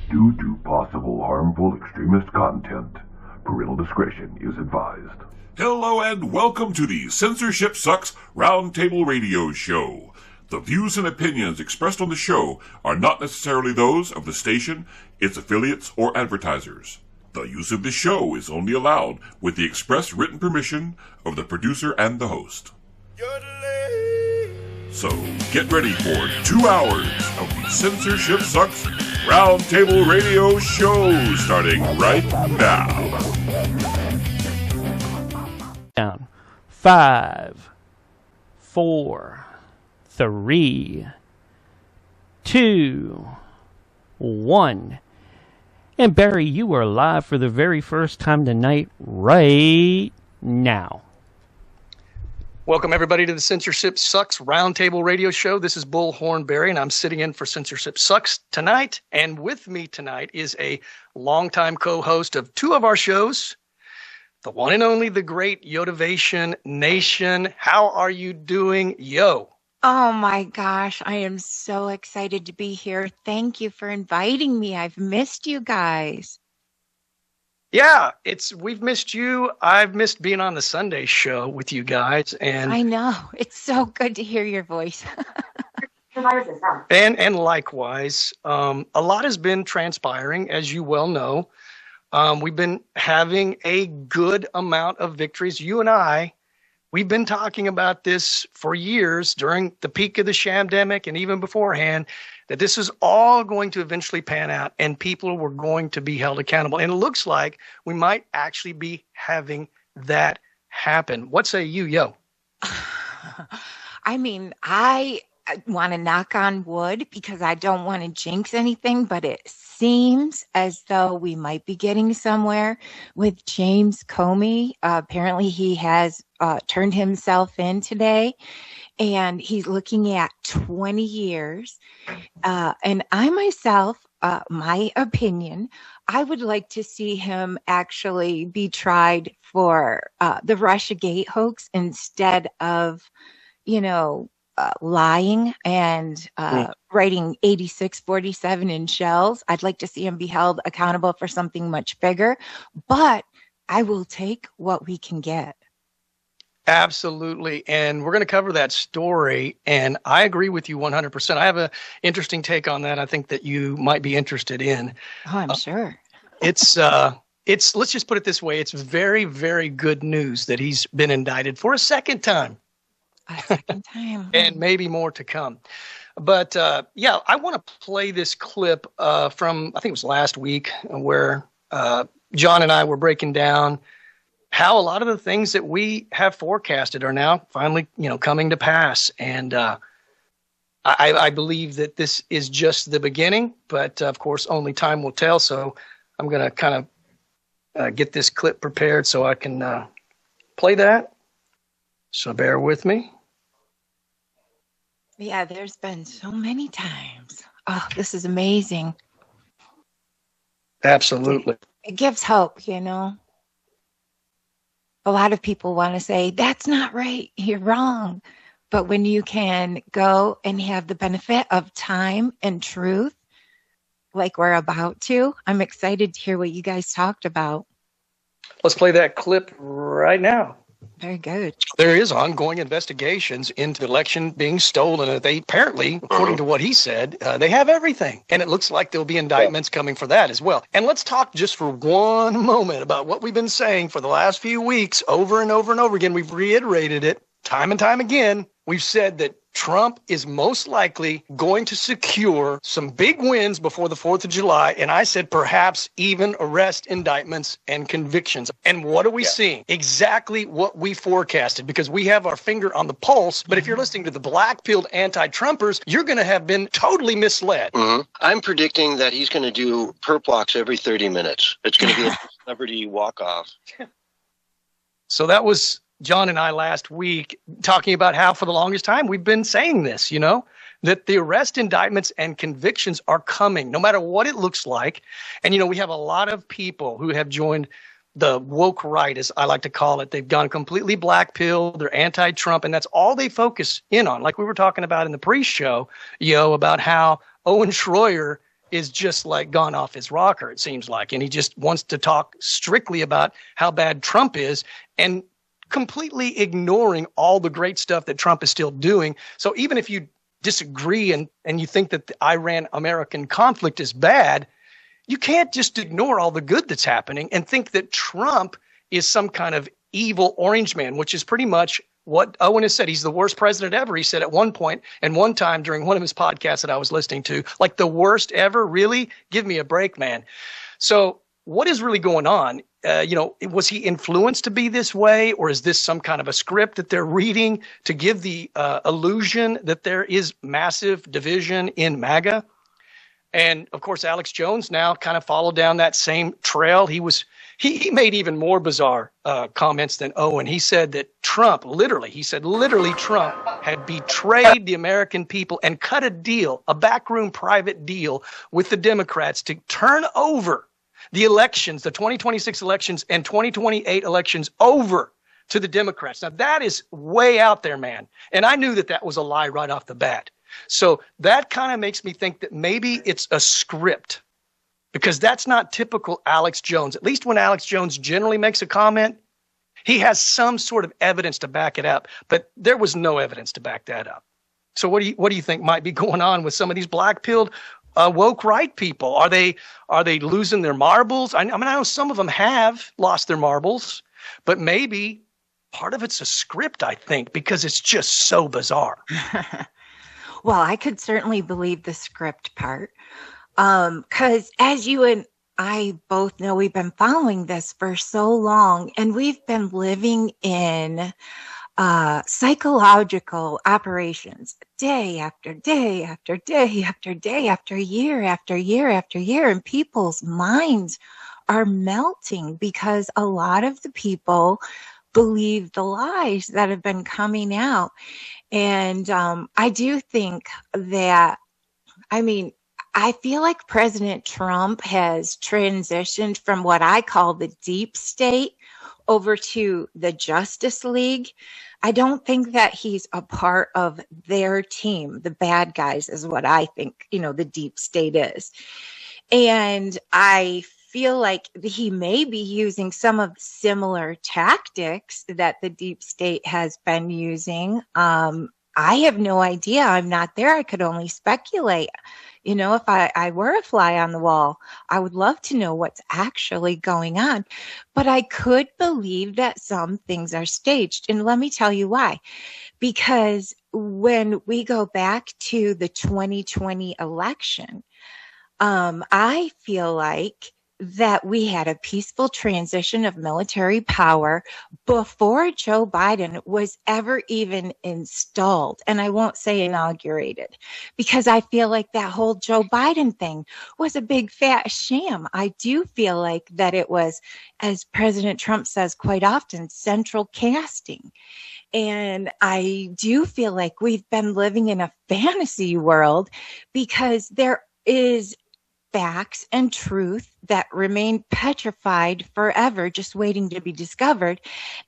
Due to possible harmful extremist content, parental discretion is advised. Hello and welcome to the Censorship Sucks Roundtable Radio Show. The views and opinions expressed on the show are not necessarily those of the station, its affiliates, or advertisers. The use of the show is only allowed with the express written permission of the producer and the host. So get ready for 2 hours of the Censorship Sucks Roundtable Radio Show starting right now. Down. 5, 4, 3, 2, 1. And Barry, you are live for the very first time tonight, right now. Welcome, everybody, to the Censorship Sucks Roundtable Radio Show. This is Bullhorn Barry, and I'm sitting in for Censorship Sucks tonight. And with me tonight is a longtime co-host of 2 of our shows, the one and only, the great Yotivation Nation. How are you doing, Yo? Oh my gosh, I am so excited to be here. Thank you for inviting me. I've missed you guys. Yeah, we've missed you. I've missed being on the Sunday show with you guys. And I know. It's so good to hear your voice. and likewise, a lot has been transpiring, as you well know. We've been having a good amount of victories. You and I, we've been talking about this for years during the peak of the shamdemic and even beforehand, that this is all going to eventually pan out and people were going to be held accountable. And it looks like we might actually be having that happen. What say you, Yo? I mean, I want to knock on wood because I don't want to jinx anything, but it seems as though we might be getting somewhere with James Comey. Apparently he has turned himself in today, and he's looking at 20 years. And I myself, my opinion, I would like to see him actually be tried for the Russiagate hoax instead of, lying and writing 8647 in shells. I'd like to see him be held accountable for something much bigger, but I will take what we can get. Absolutely. And we're going to cover that story. And I agree with you 100%. I have an interesting take on that I think that you might be interested in. Oh, I'm sure. It's let's just put it this way. It's very, very good news that he's been indicted for a second time. A second time. And maybe more to come. But I want to play this clip from, I think it was last week, where John and I were breaking down how a lot of the things that we have forecasted are now finally, coming to pass. And I believe that this is just the beginning, but of course, only time will tell. So I'm going to kind of get this clip prepared so I can play that. So bear with me. Yeah, there's been so many times. Oh, this is amazing. Absolutely. It gives hope, A lot of people want to say, that's not right, you're wrong. But when you can go and have the benefit of time and truth, like we're about to, I'm excited to hear what you guys talked about. Let's play that clip right now. Very good. There is ongoing investigations into the election being stolen. They apparently, according to what he said, they have everything. And it looks like there'll be indictments coming for that as well. And let's talk just for one moment about what we've been saying for the last few weeks over and over and over again. We've reiterated it time and time again. We've said that Trump is most likely going to secure some big wins before the 4th of July. And I said perhaps even arrest, indictments, and convictions. And what are we seeing? Exactly what we forecasted, because we have our finger on the pulse. But if you're listening to the black-pilled anti-Trumpers, you're going to have been totally misled. Mm-hmm. I'm predicting that he's going to do perp walks every 30 minutes. It's going to be a celebrity walk-off. So that was John and I last week talking about how for the longest time we've been saying this, that the arrest, indictments, and convictions are coming, no matter what it looks like. And, we have a lot of people who have joined the woke right, as I like to call it. They've gone completely black pill. They're anti-Trump, and that's all they focus in on. Like we were talking about in the pre-show, about how Owen Schroyer is just like gone off his rocker, it seems like. And he just wants to talk strictly about how bad Trump is and completely ignoring all the great stuff that Trump is still doing. So even if you disagree and you think that the Iran-American conflict is bad, you can't just ignore all the good that's happening and think that Trump is some kind of evil orange man, which is pretty much what Owen has said. He's the worst president ever. He said at one point and one time during one of his podcasts that I was listening to, like, the worst ever. Really? Give me a break, man. So what is really going on? Was he influenced to be this way, or is this some kind of a script that they're reading to give the illusion that there is massive division in MAGA? And of course, Alex Jones now kind of followed down that same trail. He made even more bizarre comments than Owen. He said that Trump literally Trump had betrayed the American people and cut a deal, a backroom private deal with the Democrats to turn over the elections, the 2026 elections and 2028 elections over to the Democrats. Now that is way out there, man. And I knew that was a lie right off the bat. So that kind of makes me think that maybe it's a script, because that's not typical Alex Jones. At least when Alex Jones generally makes a comment, he has some sort of evidence to back it up, but there was no evidence to back that up. So what do you think might be going on with some of these black-pilled woke right people? Are they losing their marbles? I know some of them have lost their marbles, but maybe part of it's a script, I think, because it's just so bizarre. Well, I could certainly believe the script part, because as you and I both know, we've been following this for so long, and we've been living in psychological operations day after day after day after day after year after year after year, and people's minds are melting because a lot of the people believe the lies that have been coming out. And I do think that, I feel like President Trump has transitioned from what I call the deep state over to the Justice League. I don't think that he's a part of their team. The bad guys is what I think, the deep state is. And I feel like he may be using some of similar tactics that the deep state has been using. I have no idea. I'm not there. I could only speculate. If I were a fly on the wall, I would love to know what's actually going on. But I could believe that some things are staged. And let me tell you why. Because when we go back to the 2020 election, I feel like that we had a peaceful transition of military power before Joe Biden was ever even installed. And I won't say inaugurated, because I feel like that whole Joe Biden thing was a big fat sham. I do feel like that it was, as President Trump says quite often, central casting. And I do feel like we've been living in a fantasy world, because there is facts and truth that remain petrified forever, just waiting to be discovered.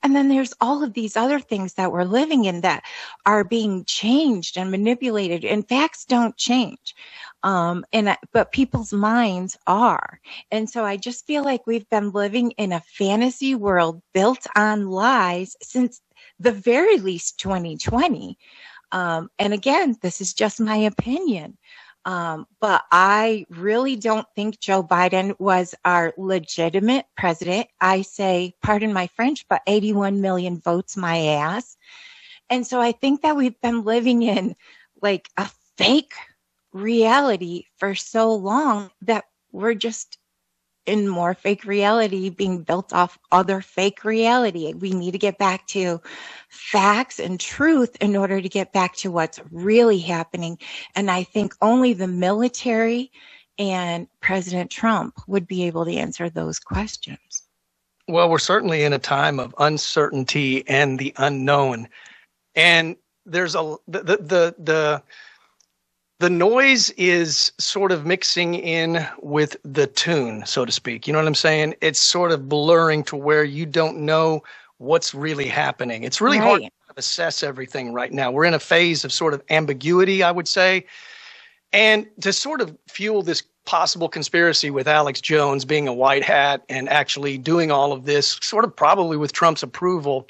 And then there's all of these other things that we're living in that are being changed and manipulated, and facts don't change. But people's minds are. And so I just feel like we've been living in a fantasy world built on lies since the very least 2020. And again, this is just my opinion. But I really don't think Joe Biden was our legitimate president. I say, pardon my French, but 81 million votes my ass. And so I think that we've been living in like a fake reality for so long that we're just in more fake reality being built off other fake reality. We need to get back to facts and truth in order to get back to what's really happening. And I think only the military and President Trump would be able to answer those questions. Well, we're certainly in a time of uncertainty and the unknown. And there's the noise is sort of mixing in with the tune, so to speak. You know what I'm saying? It's sort of blurring to where you don't know what's really happening. It's really hard to assess everything right now. We're in a phase of sort of ambiguity, I would say. And to sort of fuel this possible conspiracy with Alex Jones being a white hat and actually doing all of this, sort of probably with Trump's approval,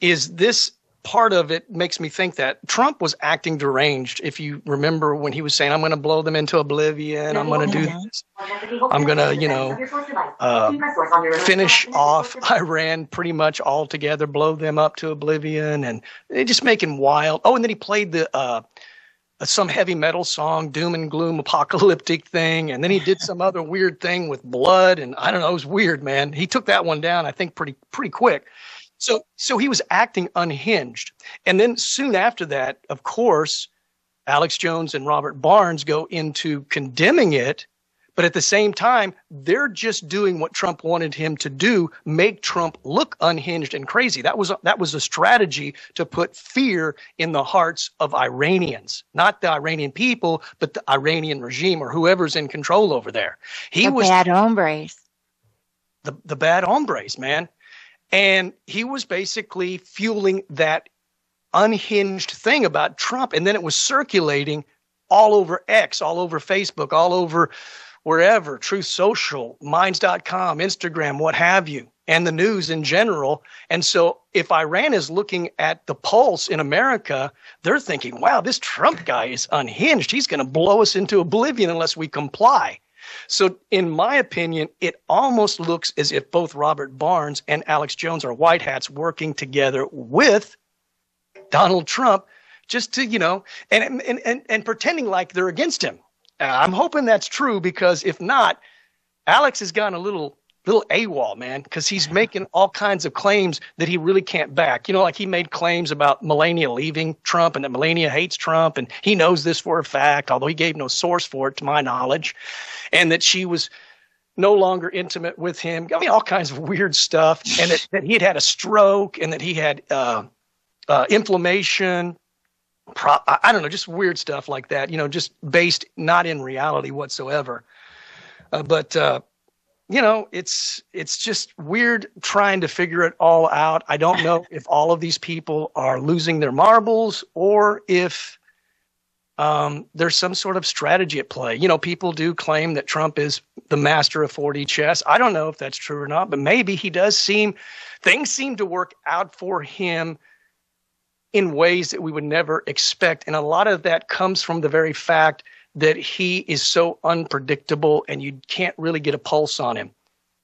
is this part of it makes me think that Trump was acting deranged. If you remember when he was saying, I'm going to blow them into oblivion, I'm going to do this, I'm going to, finish off Iran pretty much altogether, blow them up to oblivion, and they just making wild. Oh, and then he played the some heavy metal song, doom and gloom, apocalyptic thing, and then he did some other weird thing with blood, and I don't know, it was weird, man. He took that one down, I think, pretty quick. So he was acting unhinged. And then soon after that, of course, Alex Jones and Robert Barnes go into condemning it. But at the same time, they're just doing what Trump wanted him to do, make Trump look unhinged and crazy. That was a strategy to put fear in the hearts of Iranians, not the Iranian people, but the Iranian regime or whoever's in control over there. The bad hombres. The bad hombres, man. And he was basically fueling that unhinged thing about Trump. And then it was circulating all over X, all over Facebook, all over wherever, Truth Social, Minds.com, Instagram, what have you, and the news in general. And so if Iran is looking at the pulse in America, they're thinking, wow, this Trump guy is unhinged. He's going to blow us into oblivion unless we comply. So in my opinion, it almost looks as if both Robert Barnes and Alex Jones are white hats working together with Donald Trump just to, and pretending like they're against him. I'm hoping that's true, because if not, Alex has gone a little AWOL, man, because he's making all kinds of claims that he really can't back. Like he made claims about Melania leaving Trump and that Melania hates Trump, and he knows this for a fact, although he gave no source for it to my knowledge, and that she was no longer intimate with him. I mean, all kinds of weird stuff, and that he had a stroke, and that he had inflammation. I don't know, just weird stuff like that, just based not in reality whatsoever. But it's just weird trying to figure it all out. I don't know if all of these people are losing their marbles or if there's some sort of strategy at play. People do claim that Trump is the master of 4D chess. I don't know if that's true or not, but maybe he does things seem to work out for him in ways that we would never expect. And a lot of that comes from the very fact that he is so unpredictable and you can't really get a pulse on him.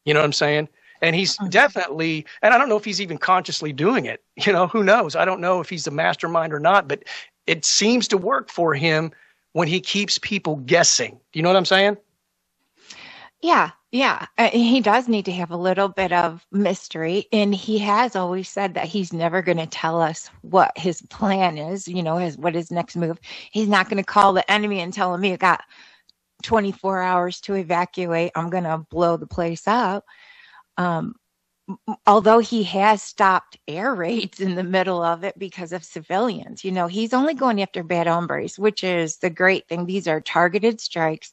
You know what I'm saying? And he's definitely, and I don't know if he's even consciously doing it. Who knows? I don't know if he's the mastermind or not, but it seems to work for him when he keeps people guessing. Do you know what I'm saying? Yeah. He does need to have a little bit of mystery. And he has always said that he's never going to tell us what his plan is, what his next move. He's not going to call the enemy and tell him you got 24 hours to evacuate. I'm going to blow the place up. Although he has stopped air raids in the middle of it because of civilians. He's only going after bad hombres, which is the great thing. These are targeted strikes.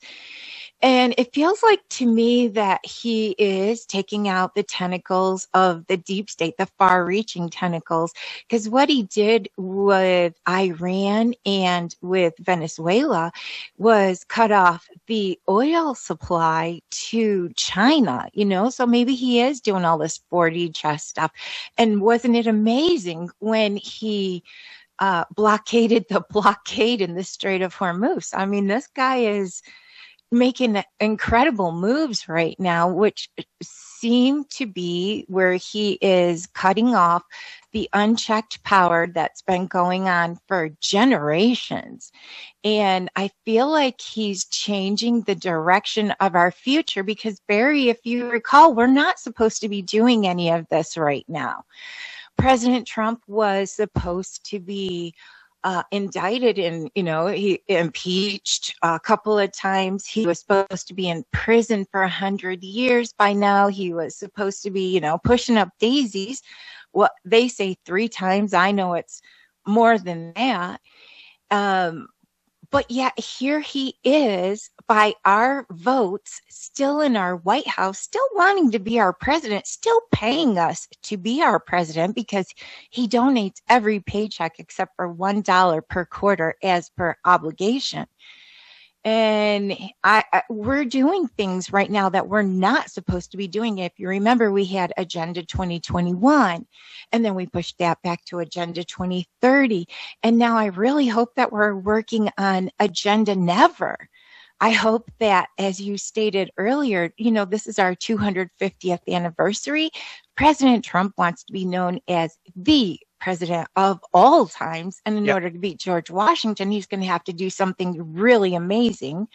And it feels like to me that he is taking out the tentacles of the deep state, the far-reaching tentacles, because what he did with Iran and with Venezuela was cut off the oil supply to China, so maybe he is doing all this 4D chess stuff. And wasn't it amazing when he blockaded the blockade in the Strait of Hormuz? I mean, this guy is making incredible moves right now, which seem to be where he is cutting off the unchecked power that's been going on for generations. And I feel like he's changing the direction of our future because, Barry, if you recall, we're not supposed to be doing any of this right now. President Trump was supposed to be indicted and, he impeached a couple of times. He was supposed to be in prison for 100 years by now. He was supposed to be, pushing up daisies. Well, they say 3 times. I know it's more than that. But yet here he is by our votes, still in our White House, still wanting to be our president, still paying us to be our president because he donates every paycheck except for $1 per quarter as per obligation. And we're doing things right now that we're not supposed to be doing. If you remember, we had Agenda 2021, and then we pushed that back to Agenda 2030. And now I really hope that we're working on Agenda Never. I hope that, as you stated earlier, this is our 250th anniversary. President Trump wants to be known as the president of all times. And in order to beat George Washington, he's going to have to do something really amazing.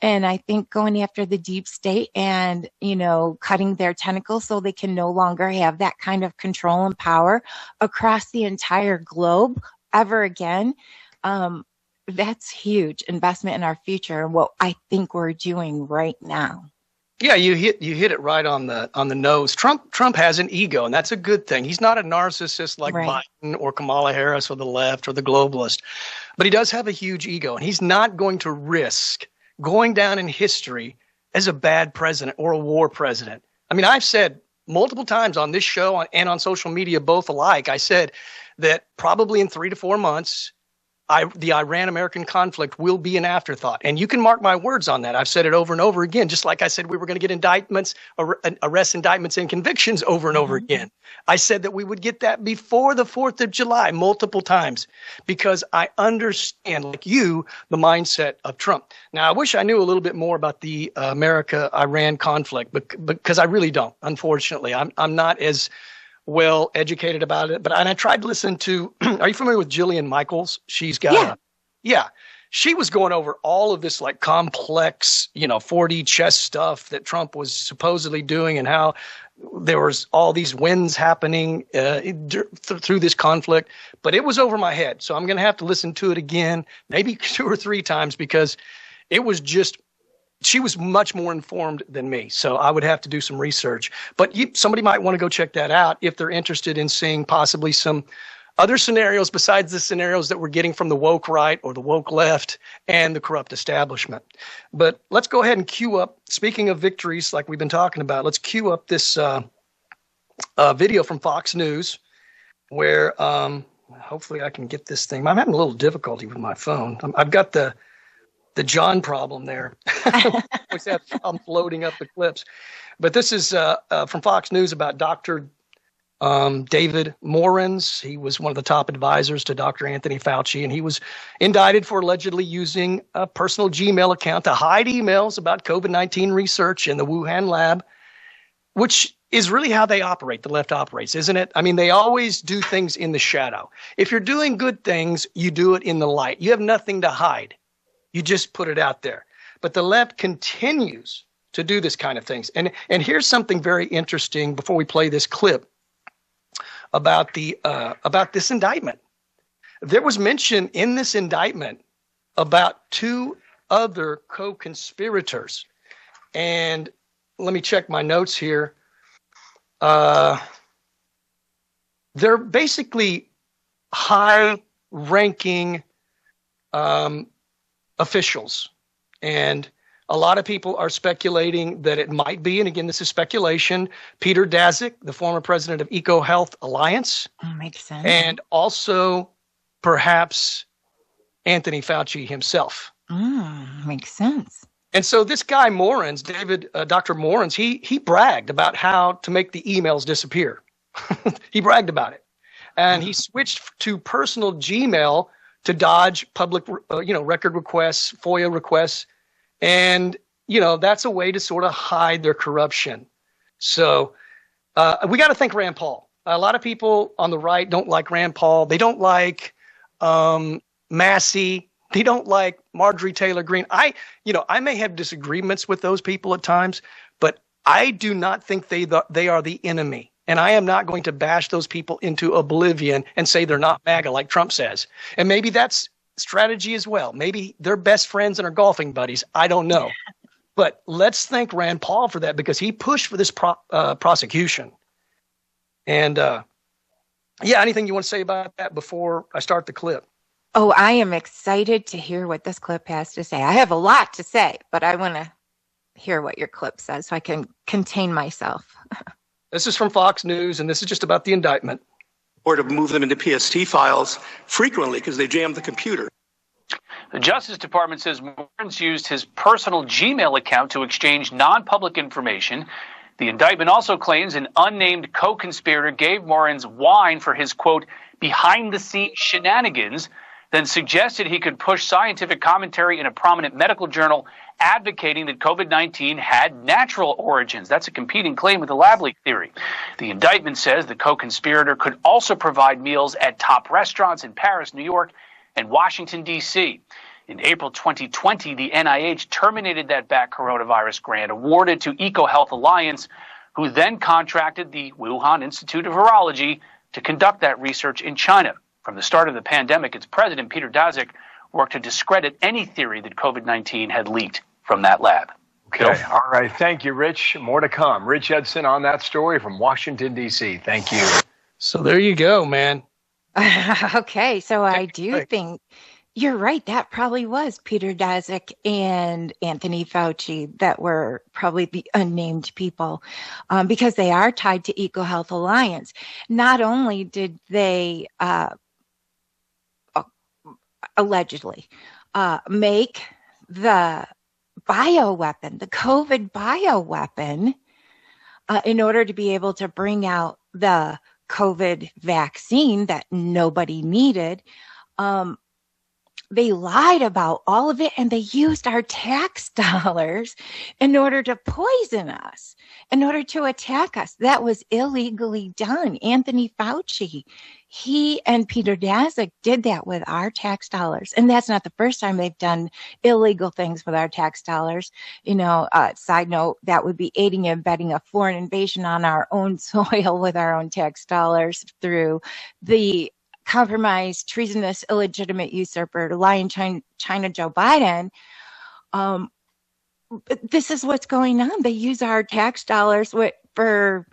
And I think going after the deep state and, cutting their tentacles so they can no longer have that kind of control and power across the entire globe ever again. That's huge investment in our future and what I think we're doing right now. Yeah, you hit it right on the nose. Trump has an ego, and that's a good thing. He's not a narcissist like Biden or Kamala Harris or the left or the globalist, but he does have a huge ego, and he's not going to risk going down in history as a bad president or a war president. I mean, I've said multiple times on this show and on social media, both alike, I said that probably in 3 to 4 months, the Iran-American conflict will be an afterthought. And you can mark my words on that. I've said it over and over again, just like I said we were going to get indictments, arrests, indictments, and convictions over and over again. I said that we would get that before the 4th of July multiple times because I understand, like you, the mindset of Trump. Now, I wish I knew a little bit more about the America-Iran conflict, because I really don't, unfortunately. I'm not as well educated about it, and I tried to listen to, are you familiar with Jillian Michaels? She's got, she was going over all of this like complex, 4D chess stuff that Trump was supposedly doing and how there was all these wins happening through this conflict, but it was over my head. So I'm going to have to listen to it again, maybe 2 or 3 times, because it was just, she was much more informed than me, so I would have to do some research. But somebody might want to go check that out if they're interested in seeing possibly some other scenarios besides the scenarios that we're getting from the woke right or the woke left and the corrupt establishment. But let's go ahead and cue up, speaking of victories like we've been talking about, let's cue up this video from Fox News where hopefully I can get this thing. I'm having a little difficulty with my phone. I've got the John problem there. Always have problems loading up the clips. But this is from Fox News about Dr. David Morans. He was one of the top advisors to Dr. Anthony Fauci, and he was indicted for allegedly using a personal Gmail account to hide emails about COVID-19 research in the Wuhan lab, which is really how they operate, the left operates, isn't it? I mean, they always do things in the shadow. If you're doing good things, you do it in the light. You have nothing to hide. You just put it out there. But the left continues to do this kind of things. And here's something very interesting before we play this clip about this indictment. There was mention in this indictment about 2 other co-conspirators. And let me check my notes here. They're basically high-ranking officials, and a lot of people are speculating that it might be, and again, this is speculation, Peter Daszak, the former president of EcoHealth Alliance. Makes sense. And also perhaps Anthony Fauci himself. Makes sense. And so this guy Morans, Dr. Morans, he bragged about how to make the emails disappear. He bragged about it. And he switched to personal Gmail to dodge public, record requests, FOIA requests. And, that's a way to sort of hide their corruption. So we got to thank Rand Paul. A lot of people on the right don't like Rand Paul. They don't like Massey. They don't like Marjorie Taylor Greene. I may have disagreements with those people at times, but I do not think they are the enemy. And I am not going to bash those people into oblivion and say they're not MAGA like Trump says. And maybe that's strategy as well. Maybe they're best friends and are golfing buddies. I don't know. But let's thank Rand Paul for that, because he pushed for this prosecution. And anything you want to say about that before I start the clip? Oh, I am excited to hear what this clip has to say. I have a lot to say, but I want to hear what your clip says so I can contain myself. This is from Fox News, and this is just about the indictment. Or to move them into PST files frequently because they jammed the computer. The Justice Department says Moritz used his personal Gmail account to exchange non-public information. The indictment also claims an unnamed co-conspirator gave Moritz wine for his, quote, behind-the-scenes shenanigans, then suggested he could push scientific commentary in a prominent medical journal advocating that COVID-19 had natural origins. That's a competing claim with the lab leak theory. The indictment says the co-conspirator could also provide meals at top restaurants in Paris, New York, and Washington, D.C. In April 2020, the NIH terminated that back coronavirus grant awarded to EcoHealth Alliance, who then contracted the Wuhan Institute of Virology to conduct that research in China. From the start of the pandemic, its president, Peter Daszak, worked to discredit any theory that COVID-19 had leaked from that lab. Okay. All right. Thank you, Rich. More to come. Rich Edson on that story from Washington, D.C. Thank you. So there you go, man. Okay, so I do think you're right. That probably was Peter Daszak and Anthony Fauci that were probably the unnamed people, because they are tied to EcoHealth Alliance. Not only did they allegedly make the bioweapon, the COVID bioweapon, in order to be able to bring out the COVID vaccine that nobody needed. They lied about all of it, and they used our tax dollars in order to poison us, in order to attack us. That was illegally done. Anthony Fauci, he and Peter Daszak did that with our tax dollars. And that's not the first time they've done illegal things with our tax dollars. You know, side note, that would be aiding and abetting a foreign invasion on our own soil with our own tax dollars through the compromised, treasonous, illegitimate usurper, lying China Joe Biden. This is what's going on. They use our tax dollars to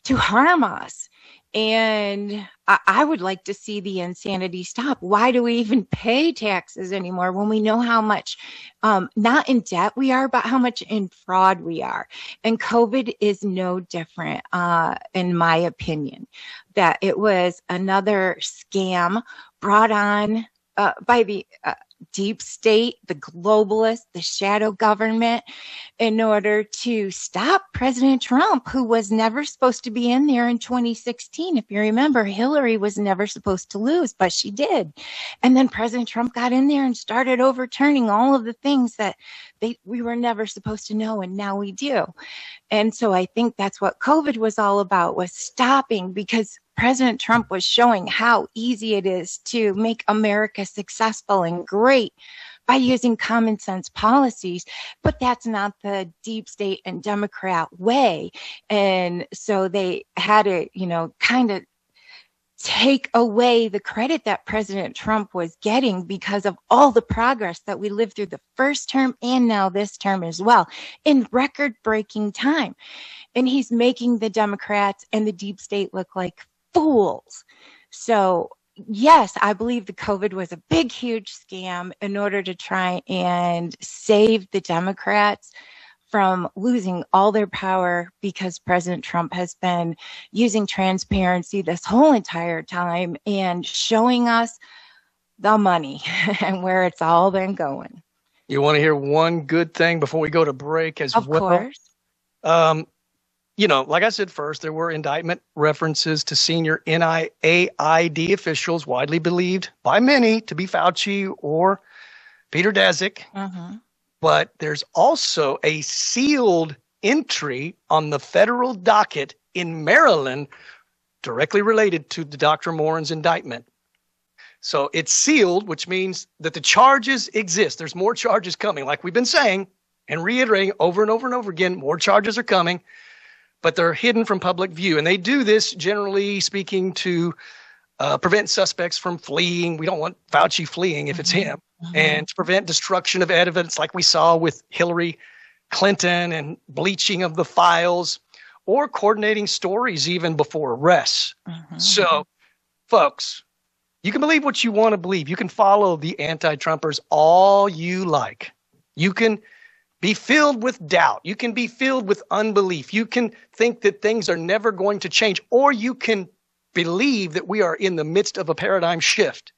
harm us. And I would like to see the insanity stop. Why do we even pay taxes anymore when we know how much, not in debt we are, but how much in fraud we are? And COVID is no different, in my opinion, that it was another scam brought on by the deep state, the globalists, the shadow government, in order to stop President Trump, who was never supposed to be in there in 2016. If you remember, Hillary was never supposed to lose, but she did. And then President Trump got in there and started overturning all of the things that we were never supposed to know, and now we do. And so I think that's what COVID was all about, was stopping, because President Trump was showing how easy it is to make America successful and great by using common sense policies, but that's not the deep state and Democrat way. And so they had to, kind of take away the credit that President Trump was getting because of all the progress that we lived through the first term and now this term as well in record-breaking time. And he's making the Democrats and the deep state look like fools. So yes, I believe the COVID was a big, huge scam in order to try and save the Democrats from losing all their power, because President Trump has been using transparency this whole entire time and showing us the money and where it's all been going. You want to hear one good thing before we go to break as well? Of course. Like I said first, there were indictment references to senior NIAID officials widely believed by many to be Fauci or Peter Daszak. Mm-hmm. But there's also a sealed entry on the federal docket in Maryland directly related to the Dr. Morin's indictment. So it's sealed, which means that the charges exist. There's more charges coming. Like we've been saying and reiterating over and over and over again, more charges are coming, but they're hidden from public view. And they do this, generally speaking, to prevent suspects from fleeing. We don't want Fauci fleeing if it's him. Mm-hmm. And to prevent destruction of evidence like we saw with Hillary Clinton and bleaching of the files, or coordinating stories even before arrests. Mm-hmm. So, folks, you can believe what you want to believe. You can follow the anti-Trumpers all you like. You can be filled with doubt. You can be filled with unbelief. You can think that things are never going to change, or you can believe that we are in the midst of a paradigm shift.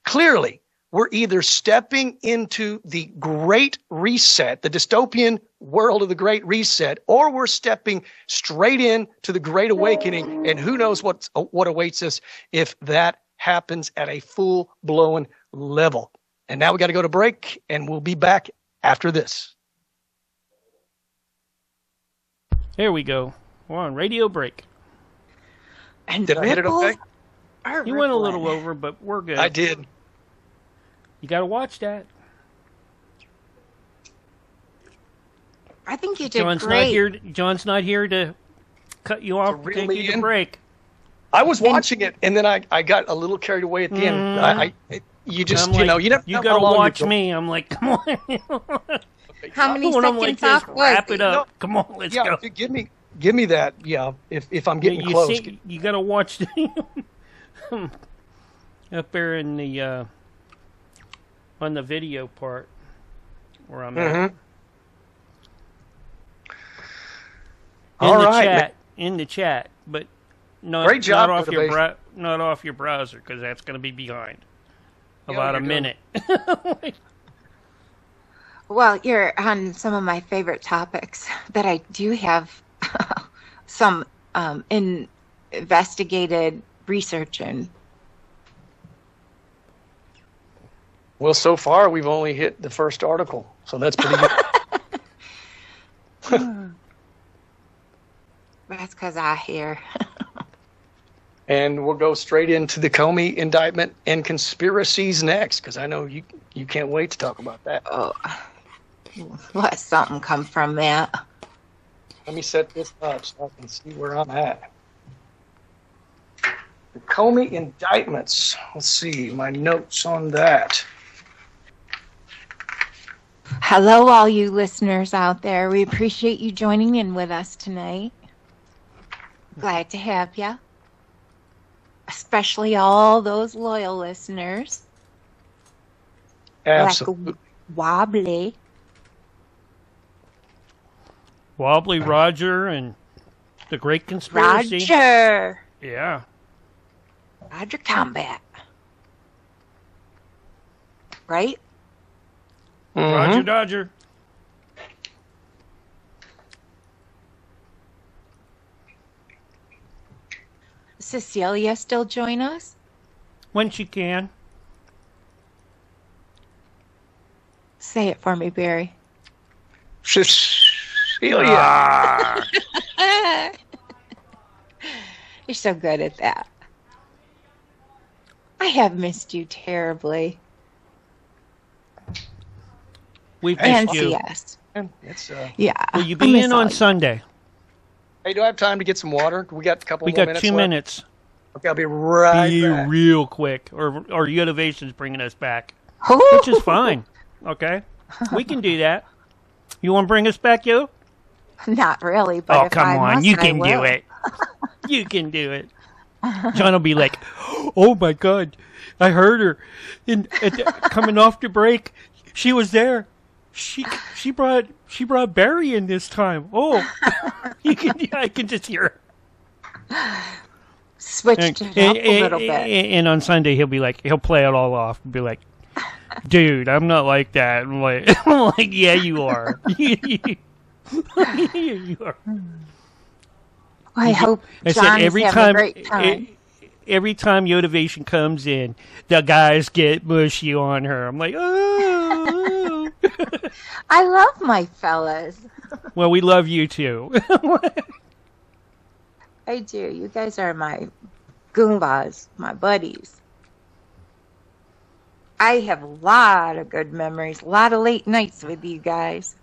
Clearly, we're either stepping into the Great Reset, the dystopian world of the Great Reset, or we're stepping straight into the Great Awakening, and who knows what awaits us if that happens at a full-blown level. And now we got to go to break, and we'll be back after this. Here we go. We're on radio break. And did I hit it okay? You went a little over, but we're good. I did. You got to watch that. I think you did great. John's not here to cut you off to take you to break. I was watching it, and then I got a little carried away at the end. You just, like, you know, you never. You got to watch me. I'm like, come on. How many seconds off was wrap it up. No, come on, let's go. Give me that. Yeah, if I'm getting close. You got to watch up there in the on the video part where I'm at. In the chat, but great job, not off your browser, because that's going to be behind about a minute. Well, you're on some of my favorite topics that I do have some investigated research in. Well, so far we've only hit the first article, so that's pretty good. That's because I hear. And we'll go straight into the Comey indictment and conspiracies next, because I know you can't wait to talk about that. Oh, let something come from that. Let me set this up so I can see where I'm at. The Comey indictments. Let's see my notes on that. Hello, all you listeners out there. We appreciate you joining in with us tonight. Glad to have you. Especially all those loyal listeners. Absolutely. Like Wobbly. Wobbly Roger and the Great Conspiracy. Roger. Yeah. Roger Combat. Right? Mm-hmm. Roger Dodger. Cecilia still join us? When she can. Say it for me, Barry. Cecilia. You're so good at that. I have missed you terribly. We've and missed you. CS. Yeah. Will you be in on Sunday? Hey, do I have time to get some water? We got a couple more minutes. We got 2 left? minutes. Okay, I'll be right back. Real quick. Or Univation's bringing us back. Which is fine. Okay? We can do that. You want to bring us back, yo? Not really, but if come I on. must, You can I will. do it. You can do it. John will be like, oh my God, I heard her coming off the break. She was there. She brought Barry in this time. Oh, I can just hear her. Switched it up a little bit. And on Sunday he'll play it all off and be like, dude, I'm not like that. I'm like, yeah, you are. You are. I hope John is having a great time. Every time Yotivation comes in, the guys get mushy on her. I'm like, oh. I love my fellas. Well, we love you too. I do. You guys are my Goombas, my buddies. I have a lot of good memories, a lot of late nights with you guys.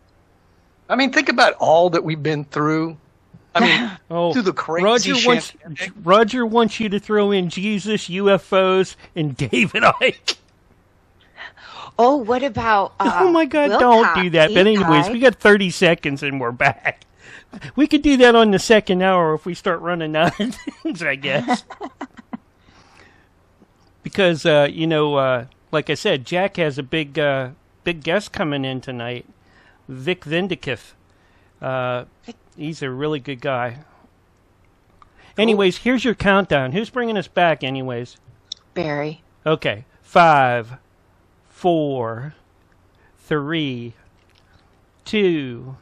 I mean, think about all that we've been through. I mean, through the crazy Roger wants you to throw in Jesus, UFOs, and David Icke. Oh, what about oh my God, Wilcox, don't do that. But anyways, we got 30 seconds and we're back. We could do that on the second hour if we start running out of things, I guess. Because, like I said, Jack has a big guest coming in tonight. Vic Vindicif. He's a really good guy. Anyways, here's your countdown. Who's bringing us back anyways? Barry. Okay. 5, 4, 3, 2,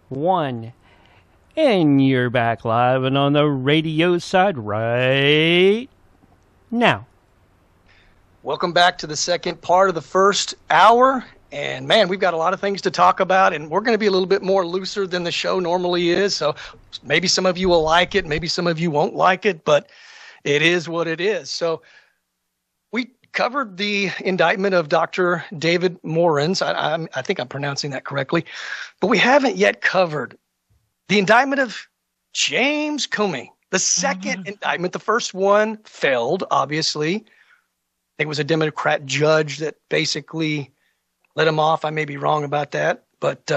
1. And you're back live and on the radio side right now. Welcome back to the second part of the first hour. And man, we've got a lot of things to talk about, and we're going to be a little bit more looser than the show normally is. So maybe some of you will like it, maybe some of you won't like it, but it is what it is. So we covered the indictment of Dr. David Morens. I think I'm pronouncing that correctly, but we haven't yet covered the indictment of James Comey, the second indictment. The first one failed, obviously. I think it was a Democrat judge that basically let him off. I may be wrong about that. But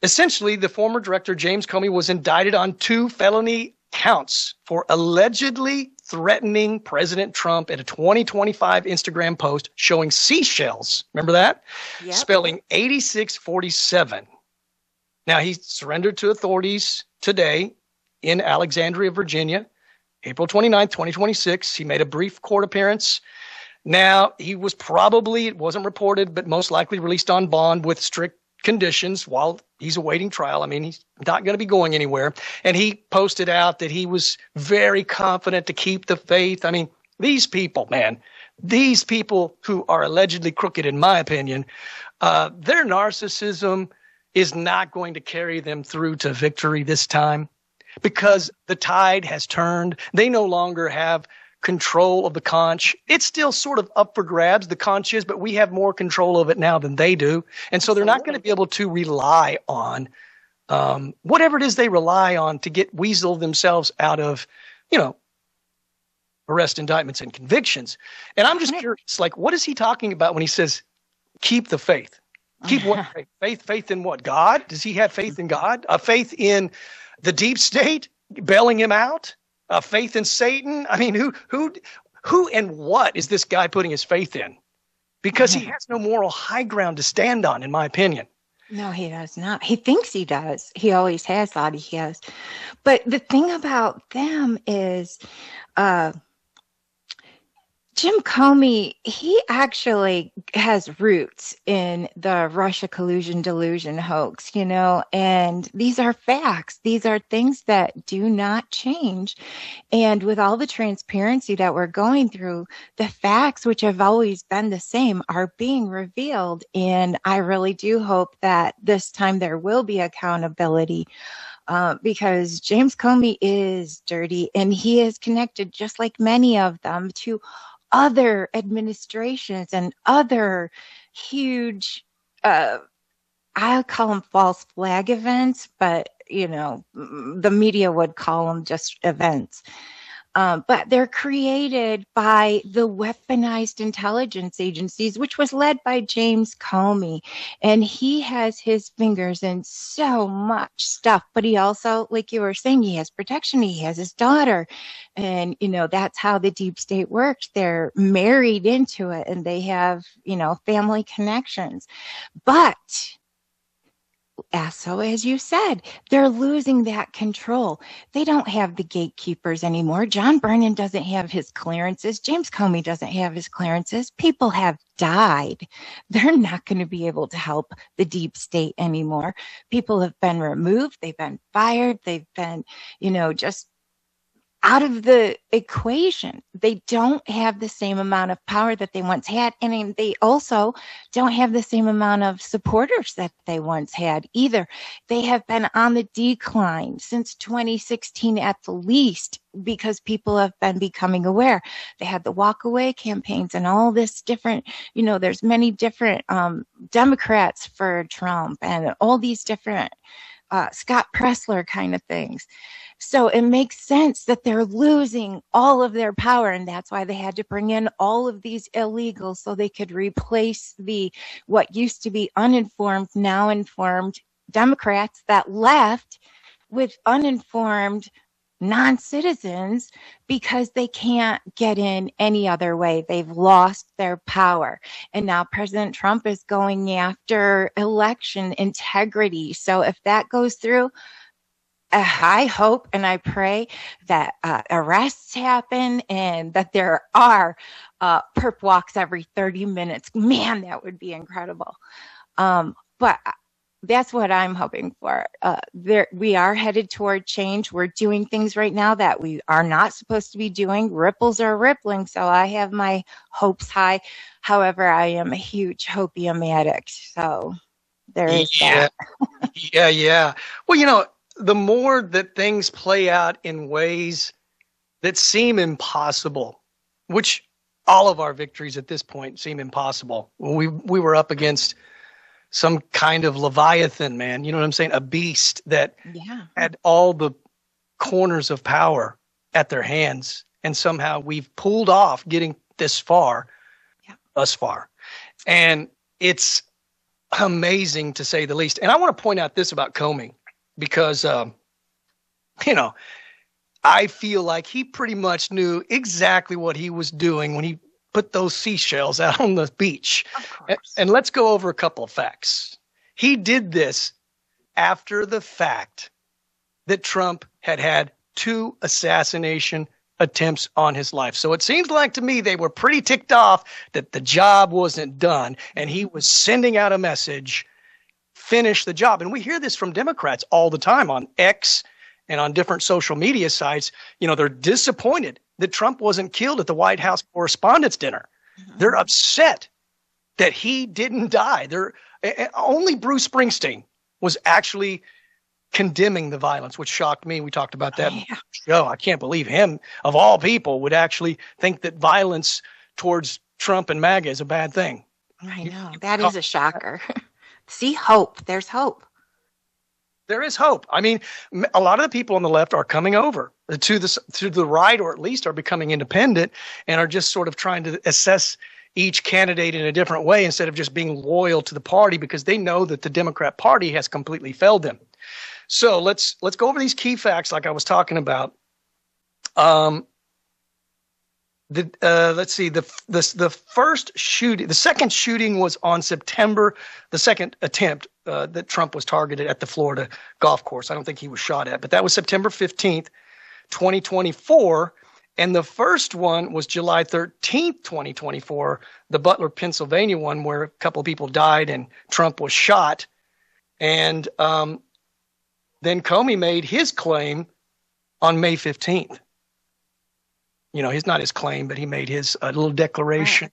essentially, the former director, James Comey, was indicted on 2 felony counts for allegedly threatening President Trump in a 2025 Instagram post showing seashells. Remember that? Yep. Spelling 8647. Now, he surrendered to authorities today in Alexandria, Virginia, April 29th, 2026. He made a brief court appearance. Now, he was probably, it wasn't reported, but most likely released on bond with strict conditions while he's awaiting trial. I mean, he's not going to be going anywhere. And he posted out that he was very confident to keep the faith. I mean, these people, man, these people who are allegedly crooked, in my opinion, their narcissism is not going to carry them through to victory this time because the tide has turned. They no longer have control of the conch. It's still sort of up for grabs, the conch is, but we have more control of it now than they do. And so they're not going to be able to rely on whatever it is they rely on to get weasel themselves out of, arrest, indictments, and convictions. And I'm just curious, like, what is he talking about when he says, keep the faith? Keep what faith? Faith in what? God? Does he have faith in God? A faith in the deep state bailing him out? A faith in Satan? I mean, who and what is this guy putting his faith in? Because he has no moral high ground to stand on, in my opinion. No, he does not. He thinks he does. He always has thought he has. But the thing about them is, Jim Comey, he actually has roots in the Russia collusion delusion hoax, and these are facts. These are things that do not change. And with all the transparency that we're going through, the facts, which have always been the same, are being revealed. And I really do hope that this time there will be accountability. Because James Comey is dirty, and he is connected, just like many of them, to other administrations and other huge, I'll call them false flag events, but, the media would call them just events. But they're created by the weaponized intelligence agencies, which was led by James Comey. And he has his fingers in so much stuff. But he also, like you were saying, he has protection. He has his daughter. And, that's how the deep state works. They're married into it, and they have, family connections. But so as you said, they're losing that control. They don't have the gatekeepers anymore. John Brennan doesn't have his clearances. James Comey doesn't have his clearances. People have died. They're not going to be able to help the deep state anymore. People have been removed. They've been fired. They've been, just out of the equation. They don't have the same amount of power that they once had. And they also don't have the same amount of supporters that they once had either. They have been on the decline since 2016 at the least, because people have been becoming aware. They had the walk-away campaigns and all this different, there's many different Democrats for Trump and all these different Scott Pressler kind of things. So it makes sense that they're losing all of their power, and that's why they had to bring in all of these illegals so they could replace what used to be uninformed, now informed Democrats that left with uninformed non-citizens because they can't get in any other way. They've lost their power. And now President Trump is going after election integrity. So if that goes through, I hope and I pray that arrests happen and that there are perp walks every 30 minutes. Man, that would be incredible. But that's what I'm hoping for. We are headed toward change. We're doing things right now that we are not supposed to be doing. Ripples are rippling, so I have my hopes high. However, I am a huge hopium addict, so there is that. Yeah. Well, the more that things play out in ways that seem impossible, which all of our victories at this point seem impossible. We were up against some kind of Leviathan, man. You know what I'm saying? A beast that had all the corners of power at their hands. And somehow we've pulled off getting thus far. And it's amazing to say the least. And I want to point out this about Comey because, I feel like he pretty much knew exactly what he was doing when he put those seashells out on the beach. And let's go over a couple of facts. He did this after the fact that Trump had 2 assassination attempts on his life. So it seems like to me they were pretty ticked off that the job wasn't done and he was sending out a message, finish the job. And we hear this from Democrats all the time on X and on different social media sites. They're disappointed that Trump wasn't killed at the White House Correspondents' Dinner. Mm-hmm. They're upset that he didn't die. Only Bruce Springsteen was actually condemning the violence, which shocked me. We talked about that in the show. I can't believe him, of all people, would actually think that violence towards Trump and MAGA is a bad thing. I know. That is a shocker. See, hope. There's hope. There is hope. I mean, a lot of the people on the left are coming over to the right, or at least are becoming independent and are just sort of trying to assess each candidate in a different way instead of just being loyal to the party because they know that the Democrat Party has completely failed them. So let's go over these key facts like I was talking about. Let's see. The first shooting, the second shooting was on September. The second attempt that Trump was targeted at the Florida golf course. I don't think he was shot at, but that was September 15th, 2024. And the first one was July 13th, 2024, the Butler, Pennsylvania one, where a couple of people died and Trump was shot. And then Comey made his claim on May 15th. He's not his claim, but he made his little declaration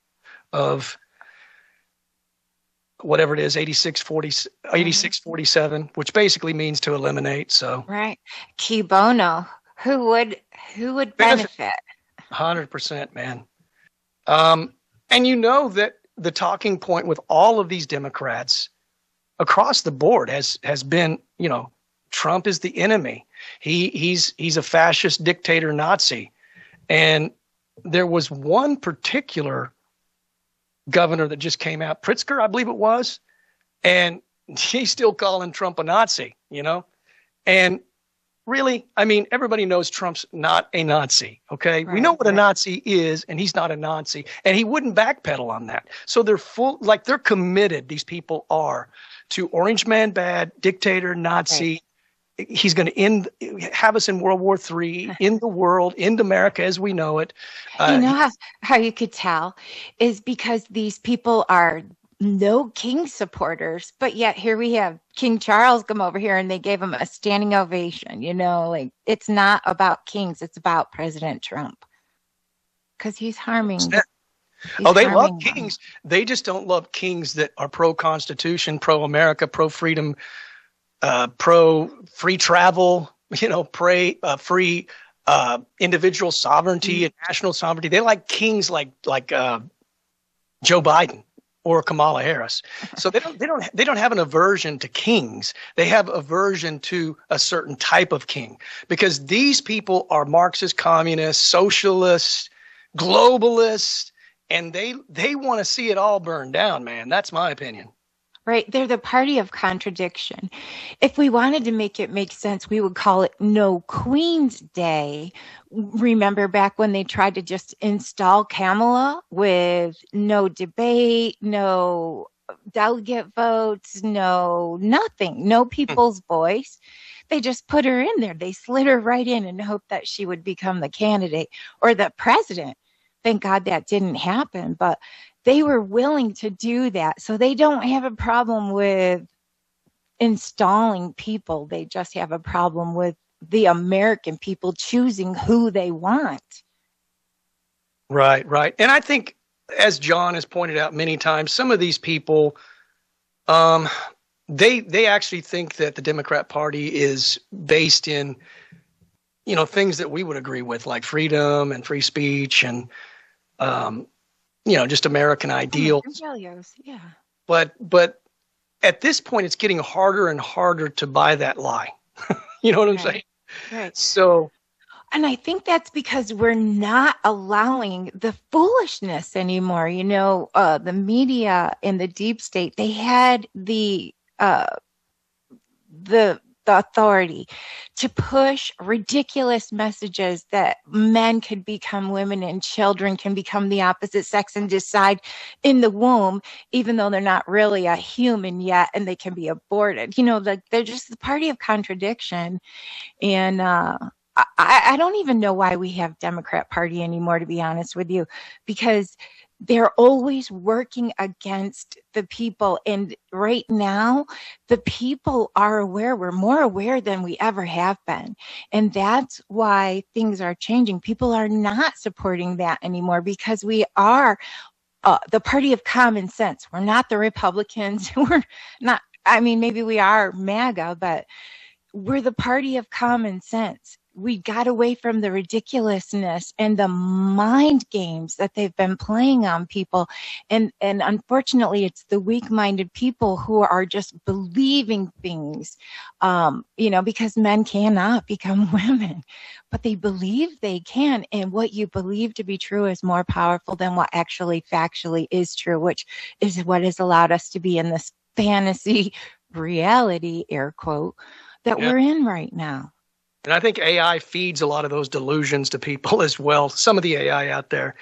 of whatever it is, 8647, which basically means to eliminate. So right, Key Bono, who would benefit? 100%, man. And that the talking point with all of these Democrats across the board has been, Trump is the enemy. He's a fascist dictator Nazi. And there was one particular governor that just came out, Pritzker, I believe it was, and he's still calling Trump a Nazi, And really, I mean, everybody knows Trump's not a Nazi, okay? Right, we know what a Nazi is, and he's not a Nazi, and he wouldn't backpedal on that. So they're committed, these people are, to Orange Man bad, dictator, Nazi. Right. He's going to have us in World War III, in the world, in America as we know it. How you could tell is because these people are no king supporters, but yet here we have King Charles come over here and they gave him a standing ovation. It's not about kings, it's about President Trump because he's harming. They love kings. They just don't love kings that are pro-Constitution, pro-America, pro-freedom, pro-free travel, free individual sovereignty and national sovereignty. They like kings like Joe Biden or Kamala Harris. So they don't have an aversion to kings. They have aversion to a certain type of king because these people are Marxist, communist, socialist, globalist, and they want to see it all burned down, man. That's my opinion. Right. They're the party of contradiction. If we wanted to make it make sense, we would call it No Queen's Day. Remember back when they tried to just install Kamala with no debate, no delegate votes, no nothing, no people's voice. They just put her in there. They slid her right in and hoped that she would become the candidate or the president. Thank God that didn't happen, but they were willing to do that. So they don't have a problem with installing people. They just have a problem with the American people choosing who they want. Right, right. And I think, as John has pointed out many times, some of these people, they actually think that the Democrat Party is based in, things that we would agree with, like freedom and free speech and, just American ideals. Yeah. But at this point, it's getting harder and harder to buy that lie. You know what I'm saying? Right. So. And I think that's because we're not allowing the foolishness anymore. The media and the deep state, they had the authority to push ridiculous messages that men could become women and children can become the opposite sex and decide in the womb, even though they're not really a human yet, and they can be aborted. They're just the party of contradiction. And I don't even know why we have Democrat Party anymore, to be honest with you, because they're always working against the people. And right now, the people are aware. We're more aware than we ever have been. And that's why things are changing. People are not supporting that anymore because we are the party of common sense. We're not the Republicans. We're not, maybe we are MAGA, but we're the party of common sense. We got away from the ridiculousness and the mind games that they've been playing on people. And unfortunately, it's the weak-minded people who are just believing things, because men cannot become women, but they believe they can. And what you believe to be true is more powerful than what actually factually is true, which is what has allowed us to be in this fantasy reality, air quote, that we're in right now. And I think AI feeds a lot of those delusions to people as well, some of the AI out there.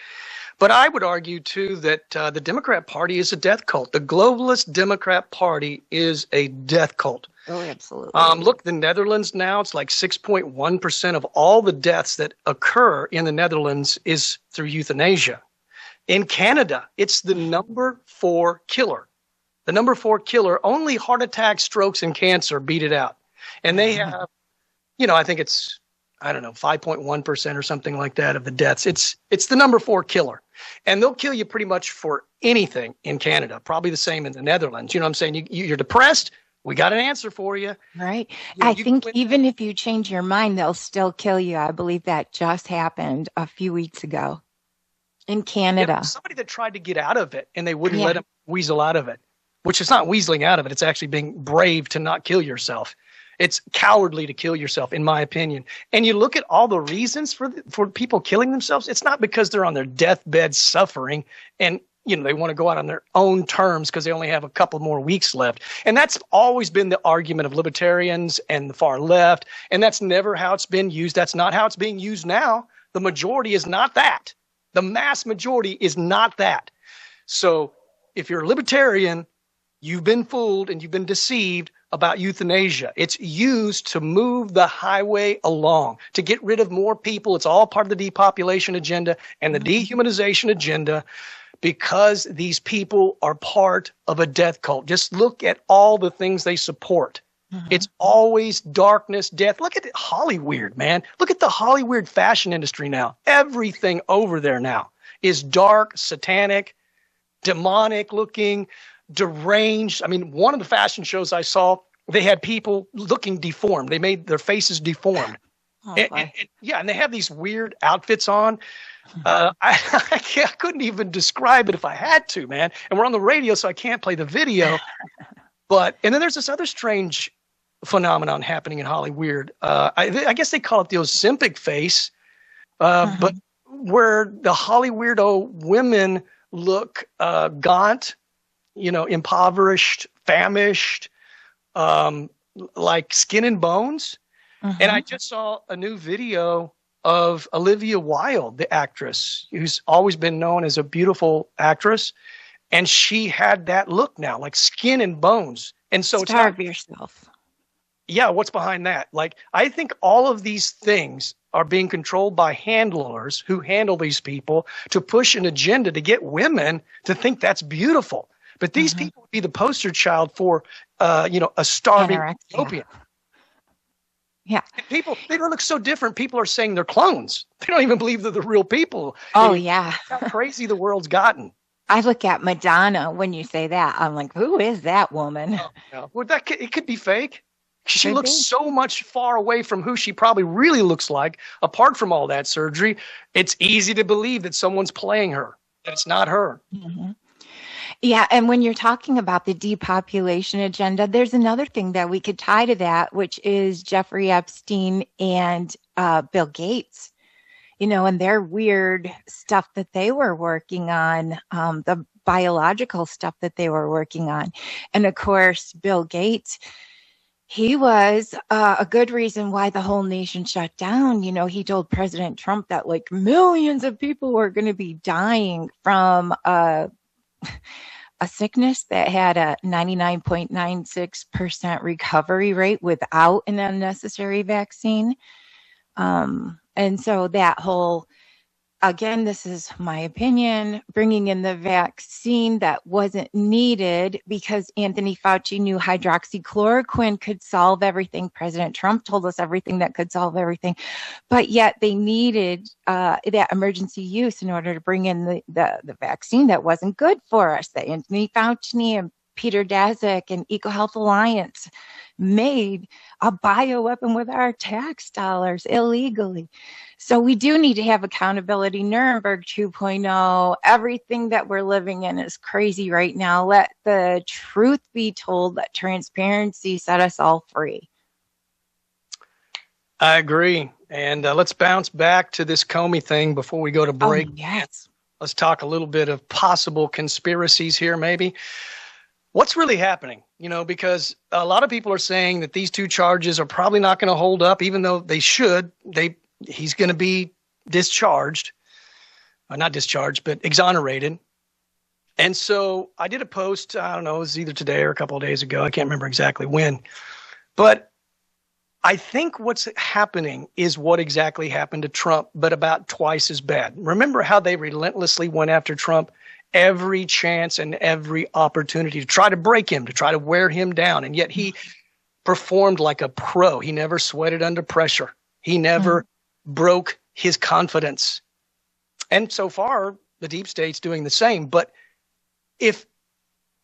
But I would argue, too, that the Democrat Party is a death cult. The globalist Democrat Party is a death cult. Oh, absolutely. Look, the Netherlands now, it's like 6.1% of all the deaths that occur in the Netherlands is through euthanasia. In Canada, it's the number 4 killer. The number 4 killer, only heart attack, strokes, and cancer beat it out. And they have, I think it's, 5.1% or something like that of the deaths. It's the number 4 killer. And they'll kill you pretty much for anything in Canada, probably the same in the Netherlands. You know what I'm saying? You're depressed, we got an answer for you. Right. I think even if you change your mind, they'll still kill you. I believe that just happened a few weeks ago in Canada. Somebody that tried to get out of it and they wouldn't let him weasel out of it, which is not weaseling out of it. It's actually being brave to not kill yourself. It's cowardly to kill yourself, in my opinion. And you look at all the reasons for people killing themselves. It's not because they're on their deathbed suffering and, they want to go out on their own terms because they only have a couple more weeks left. And that's always been the argument of libertarians and the far left. And that's never how it's been used. That's not how it's being used now. The majority is not that. The mass majority is not that. So if you're a libertarian, you've been fooled and you've been deceived about euthanasia. It's used to move the highway along, to get rid of more people. It's all part of the depopulation agenda and the dehumanization agenda because these people are part of a death cult. Just look at all the things they support. It's always darkness, death. Look at Hollywood, man. Look at the Hollywood fashion industry now. Everything over there now is dark, satanic, demonic looking, deranged. One of the fashion shows I saw, they had people looking deformed. They made their faces deformed. And they have these weird outfits on. I couldn't even describe it if I had to, man. And we're on the radio, so I can't play the video. And then there's this other strange phenomenon happening in Hollywood. I guess they call it the Ozempic face, but where the Hollywood women look gaunt, impoverished, famished, like skin and bones. And I just saw a new video of Olivia Wilde, the actress, who's always been known as a beautiful actress. And she had that look now, like skin and bones. And so starve yourself. yeah, what's behind that? Like, I think all of these things are being controlled by handlers who handle these people to push an agenda to get women to think that's beautiful. But these people would be the poster child for, a starving Anorexia. Ethiopian. Yeah. And people, they don't look so different. People are saying they're clones. They don't even believe they're the real people. Oh, And yeah. how crazy the world's gotten. I look at Madonna when you say that. I'm like, who is that woman? No. Well, it could be fake. She Could looks be. so much far away from who she probably really looks like. Apart from all that surgery, it's easy to believe that someone's playing her, that it's not her. Mm-hmm. Yeah, and when you're talking about the depopulation agenda, there's another thing that we could tie to that, which is Jeffrey Epstein and Bill Gates, and their weird stuff that they were working on, the biological stuff that they were working on. And of course, Bill Gates, he was a good reason why the whole nation shut down. He told President Trump that like millions of people were going to be dying from a sickness that had a 99.96% recovery rate without an unnecessary vaccine. And so that whole, again, this is my opinion, bringing in the vaccine that wasn't needed because Anthony Fauci knew hydroxychloroquine could solve everything. President Trump told us everything that could solve everything, but yet they needed that emergency use in order to bring in the vaccine that wasn't good for us, that Anthony Fauci and Peter Daszak and EcoHealth Alliance made a bioweapon with our tax dollars illegally. So we do need to have accountability. Nuremberg 2.0, everything that we're living in is crazy right now. Let the truth be told. Let transparency set us all free. I agree. And let's bounce back to this Comey thing before we go to break. Oh, yes. Let's talk a little bit of possible conspiracies here, maybe. What's really happening? Because a lot of people are saying that these two charges are probably not going to hold up, even though they should. He's going to be discharged, not discharged, but exonerated. And so I did a post, I don't know, it was either today or a couple of days ago. I can't remember exactly when. But I think what's happening is what exactly happened to Trump, but about twice as bad. Remember how they relentlessly went after Trump? Every chance and every opportunity to try to break him, to try to wear him down. And yet he performed like a pro. He never sweated under pressure. He never broke his confidence. And so far, the deep state's doing the same. But if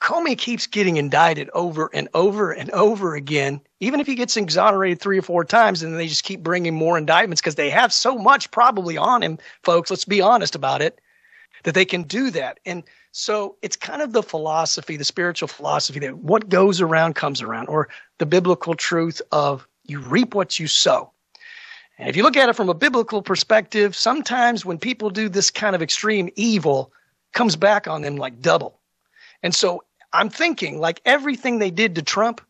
Comey keeps getting indicted over and over and over again, even if he gets exonerated 3 or 4 times, and they just keep bringing more indictments because they have so much probably on him, folks, let's be honest about it, that they can do that. And so it's kind of the philosophy, the spiritual philosophy that what goes around comes around, or the biblical truth of you reap what you sow. And if you look at it from a biblical perspective, sometimes when people do this kind of extreme evil, comes back on them like double. And so I'm thinking like everything they did to Trump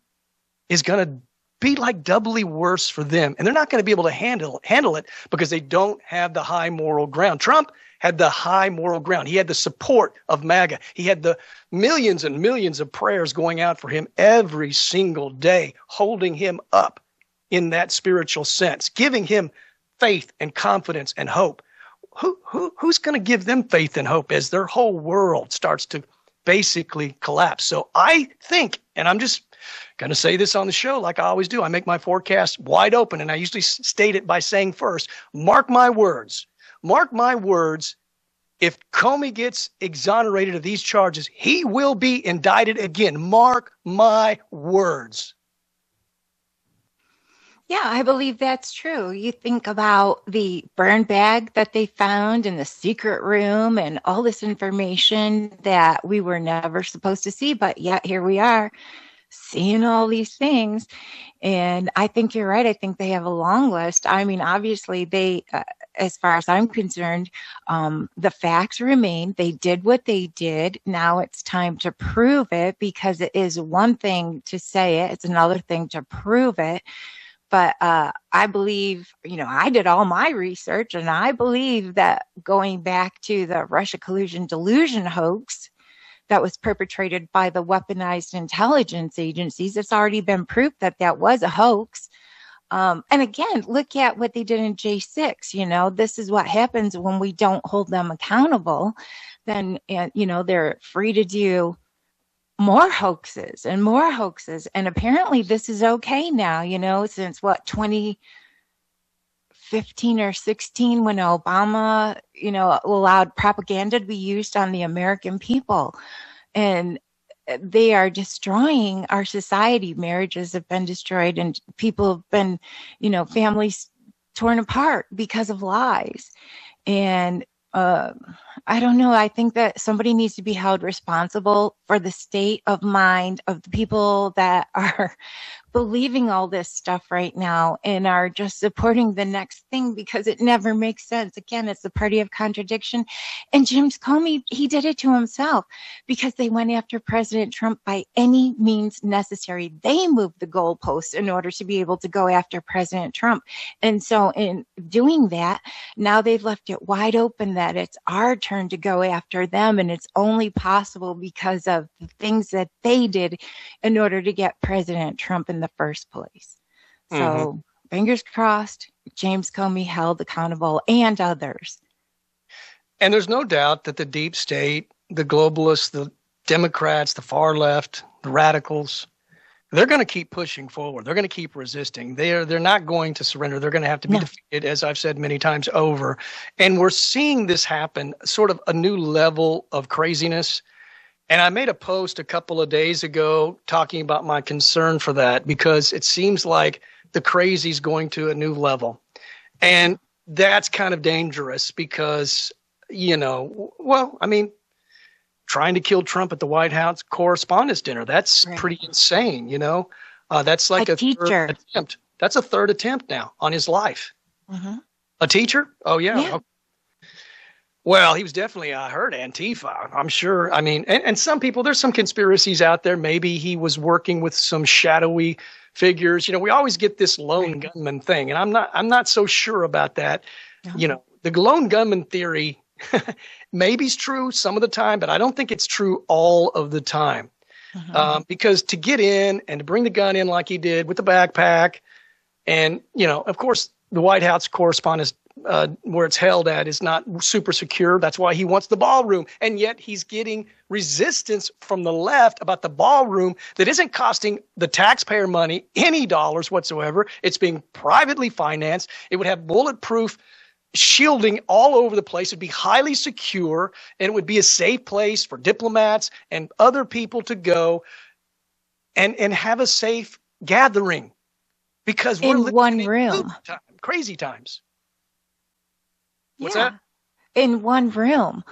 is going to be like doubly worse for them. And they're not going to be able to handle it because they don't have the high moral ground. Trump had the high moral ground. He had the support of MAGA. He had the millions and millions of prayers going out for him every single day, holding him up in that spiritual sense, giving him faith and confidence and hope. Who's going to give them faith and hope as their whole world starts to basically collapse? So I think, and I'm just going to say this on the show like I always do, I make my forecast wide open, and I usually state it by saying first, mark my words, if Comey gets exonerated of these charges, he will be indicted again. Mark my words. Yeah, I believe that's true. You think about the burn bag that they found in the secret room and all this information that we were never supposed to see, but yet here we are seeing all these things. And I think you're right. I think they have a long list. I mean, obviously they, as far as I'm concerned, the facts remain. They did what they did. Now it's time to prove it, because it is one thing to say it. It's another thing to prove it. But I believe, I did all my research, and I believe that going back to the Russia collusion delusion hoax, that was perpetrated by the weaponized intelligence agencies. It's already been proved that that was a hoax. And again, look at what they did in J6. You know, this is what happens when we don't hold them accountable. Then, you know, they're free to do more hoaxes and more hoaxes. And apparently this is okay now, you know, since what, 2015 or 16, when Obama, you know, allowed propaganda to be used on the American people. And they are destroying our society. Marriages have been destroyed, and people have been, you know, families torn apart because of lies. And I don't know. I think that somebody needs to be held responsible for the state of mind of the people that are believing all this stuff right now and are just supporting the next thing, because it never makes sense. Again, it's the party of contradiction. And James Comey, he did it to himself, because they went after President Trump by any means necessary. They moved the goalposts in order to be able to go after President Trump. And so in doing that, now they've left it wide open that it's our turn to go after them. And it's only possible because of the things that they did in order to get President Trump in the first place. So fingers crossed, James Comey held accountable, and others. And there's no doubt that the deep state, the globalists, the Democrats, the far left, the radicals, they're going to keep pushing forward. They're going to keep resisting. They're not going to surrender. They're going to have to be defeated, as I've said many times over. And we're seeing this happen, sort of a new level of craziness. And I made a post a couple of days ago talking about my concern for that, because it seems like the crazy's going to a new level. And that's kind of dangerous because, you know, well, I mean, trying to kill Trump at the White House Correspondents' Dinner, that's pretty insane, you know. That's like a third attempt. That's a third attempt now on his life. A teacher? Oh, yeah. Okay. Well, he was definitely, I heard, Antifa, I'm sure. I mean, and some people, there's some conspiracies out there. Maybe he was working with some shadowy figures. You know, we always get this lone gunman thing, and I'm not so sure about that. You know, the lone gunman theory maybe is true some of the time, but I don't think it's true all of the time. Because to get in and to bring the gun in like he did with the backpack, and, you know, of course, the White House Correspondents' where it's held at is not super secure. That's why he wants the ballroom. And yet he's getting resistance from the left about the ballroom that isn't costing the taxpayer money any dollars whatsoever. It's being privately financed. It would have bulletproof shielding all over the place. It'd be highly secure, and it would be a safe place for diplomats and other people to go and have a safe gathering, because we're in one room. Crazy times. What's that? In one room.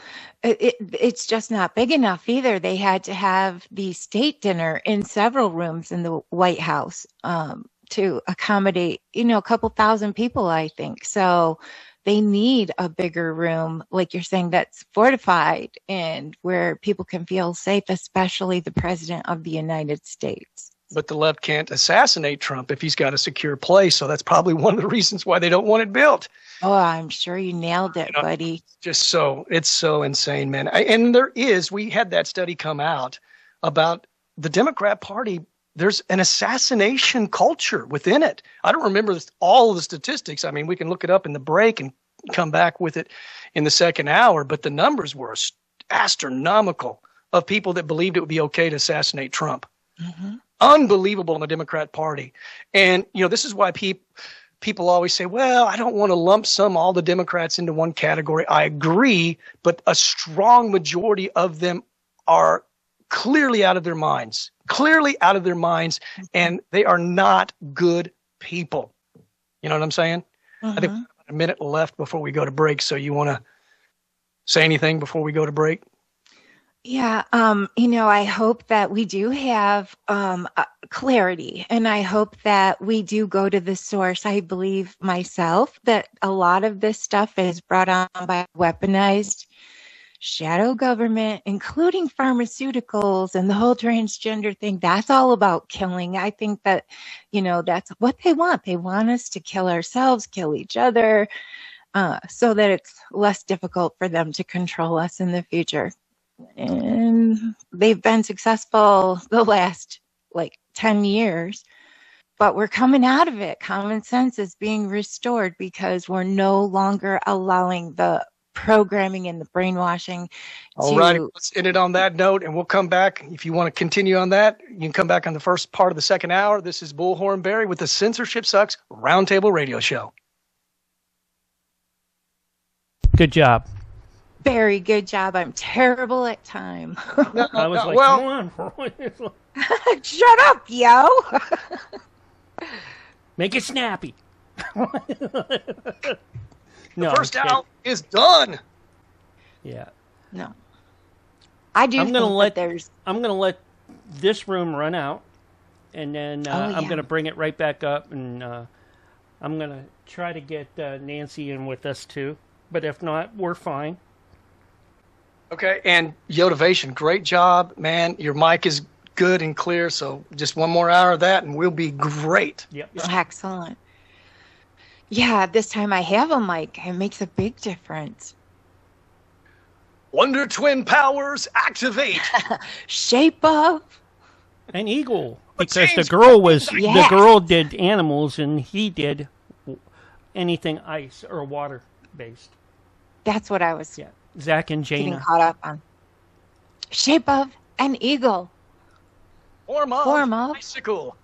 It's just not big enough either. They had to have the state dinner in several rooms in the White House to accommodate, you know, a couple thousand people, I think. So they need a bigger room, like you're saying, that's fortified and where people can feel safe, especially the President of the United States. But the left can't assassinate Trump if he's got a secure place. So that's probably one of the reasons why they don't want it built. Oh, I'm sure you nailed it, buddy. It's so insane, man. And we had that study come out about the Democrat Party. There's an assassination culture within it. I don't remember all of the statistics. I mean, we can look it up in the break and come back with it in the second hour. But the numbers were astronomical of people that believed it would be okay to assassinate Trump. Unbelievable in the Democrat Party. And, you know, this is why people always say, well, I don't want to lump all the Democrats into one category. I agree, but a strong majority of them are clearly out of their minds, and they are not good people. You know what I'm saying? I think we have a minute left before we go to break. So you want to say anything before we go to break? Yeah, you know, I hope that we do have clarity, and I hope that we do go to the source. I believe myself that a lot of this stuff is brought on by weaponized shadow government, including pharmaceuticals and the whole transgender thing. That's all about killing. I think that, you know, that's what they want. They want us to kill ourselves, kill each other, so that it's less difficult for them to control us in the future. And they've been successful the last 10 years. But we're coming out of it. Common sense is being restored because we're no longer allowing the programming and the brainwashing. All right, let's end it on that note, and we'll come back. If you want to continue on that, you can come back on the first part of the second hour. This is Bullhorn Barry with the Censorship Sucks Roundtable Radio Show. Good job. Very good job. I'm terrible at time. I was like, come on. Shut up, yo. Make it snappy. The first out is done. Yeah. No. I do. I'm gonna let this room run out, and then I'm gonna bring it right back up, and I'm gonna try to get Nancy in with us too. But if not, we're fine. Okay, and Yotivation, great job, man. Your mic is good and clear, so just one more hour of that and we'll be great. Yep. Excellent. Yeah, this time I have a mic. It makes a big difference. Wonder Twin powers activate. Shape of an eagle, because the girl did animals and he did anything ice or water based. That's what I was Zach and Jana getting caught up on. Shape of an eagle. Form of icicle.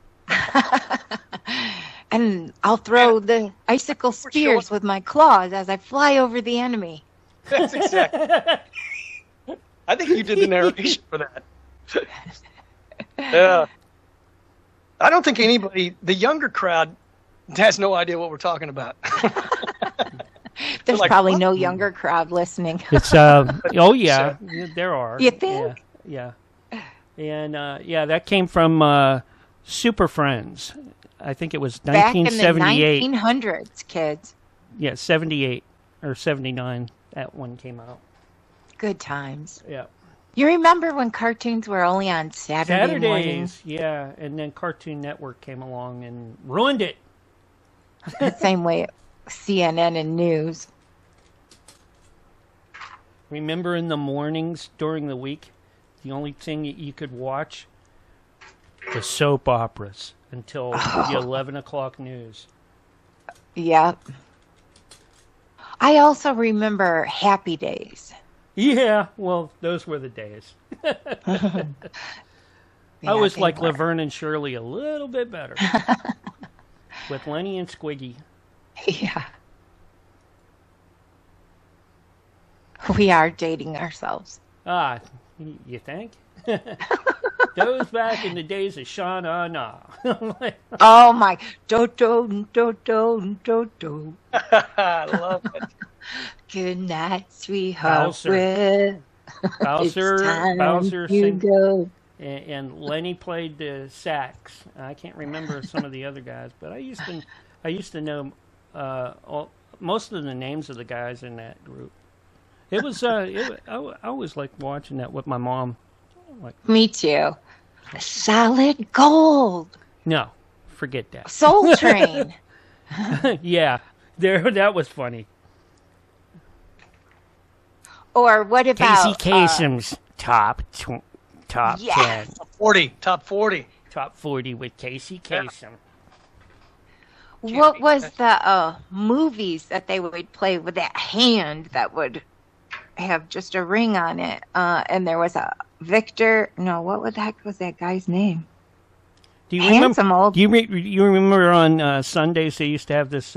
And I'll throw the icicle spears with my claws as I fly over the enemy. That's exactly. I think you did the narration for that. Yeah. I don't think anybody, the younger crowd, has no idea what we're talking about. There's probably no younger crowd listening. It's there are. You think? Yeah. And that came from Super Friends. I think it was 1978. Back in the 1900s, kids. Yeah, 78 or 79. That one came out. Good times. Yeah. You remember when cartoons were only on Saturdays mornings? Yeah, and then Cartoon Network came along and ruined it. The same way CNN and news. Remember in the mornings during the week, the only thing that you could watch was soap operas until the 11 o'clock news. Yep. I also remember Happy Days. Yeah, well, those were the days. I was like Laverne and Shirley a little bit better. With Lenny and Squiggy. Yeah. We are dating ourselves. Ah, you think? Those back in the days of Shauna Na. Oh my, do. I love it. Good night, sweetheart. Bowser you go. And Lenny played the sax. I can't remember some of the other guys, but I used to know most of the names of the guys in that group. It was I always liked watching that with my mom. Me too. Solid Gold. No, forget that. Soul Train. Yeah, that was funny. Or what about Casey Kasem's top 10. Top 40 with Casey Kasem. What was the movies that they would play with that hand that would have just a ring on it? And there was a Victor. No, what the heck was that guy's name? Do you remember? Do you remember on Sundays they used to have this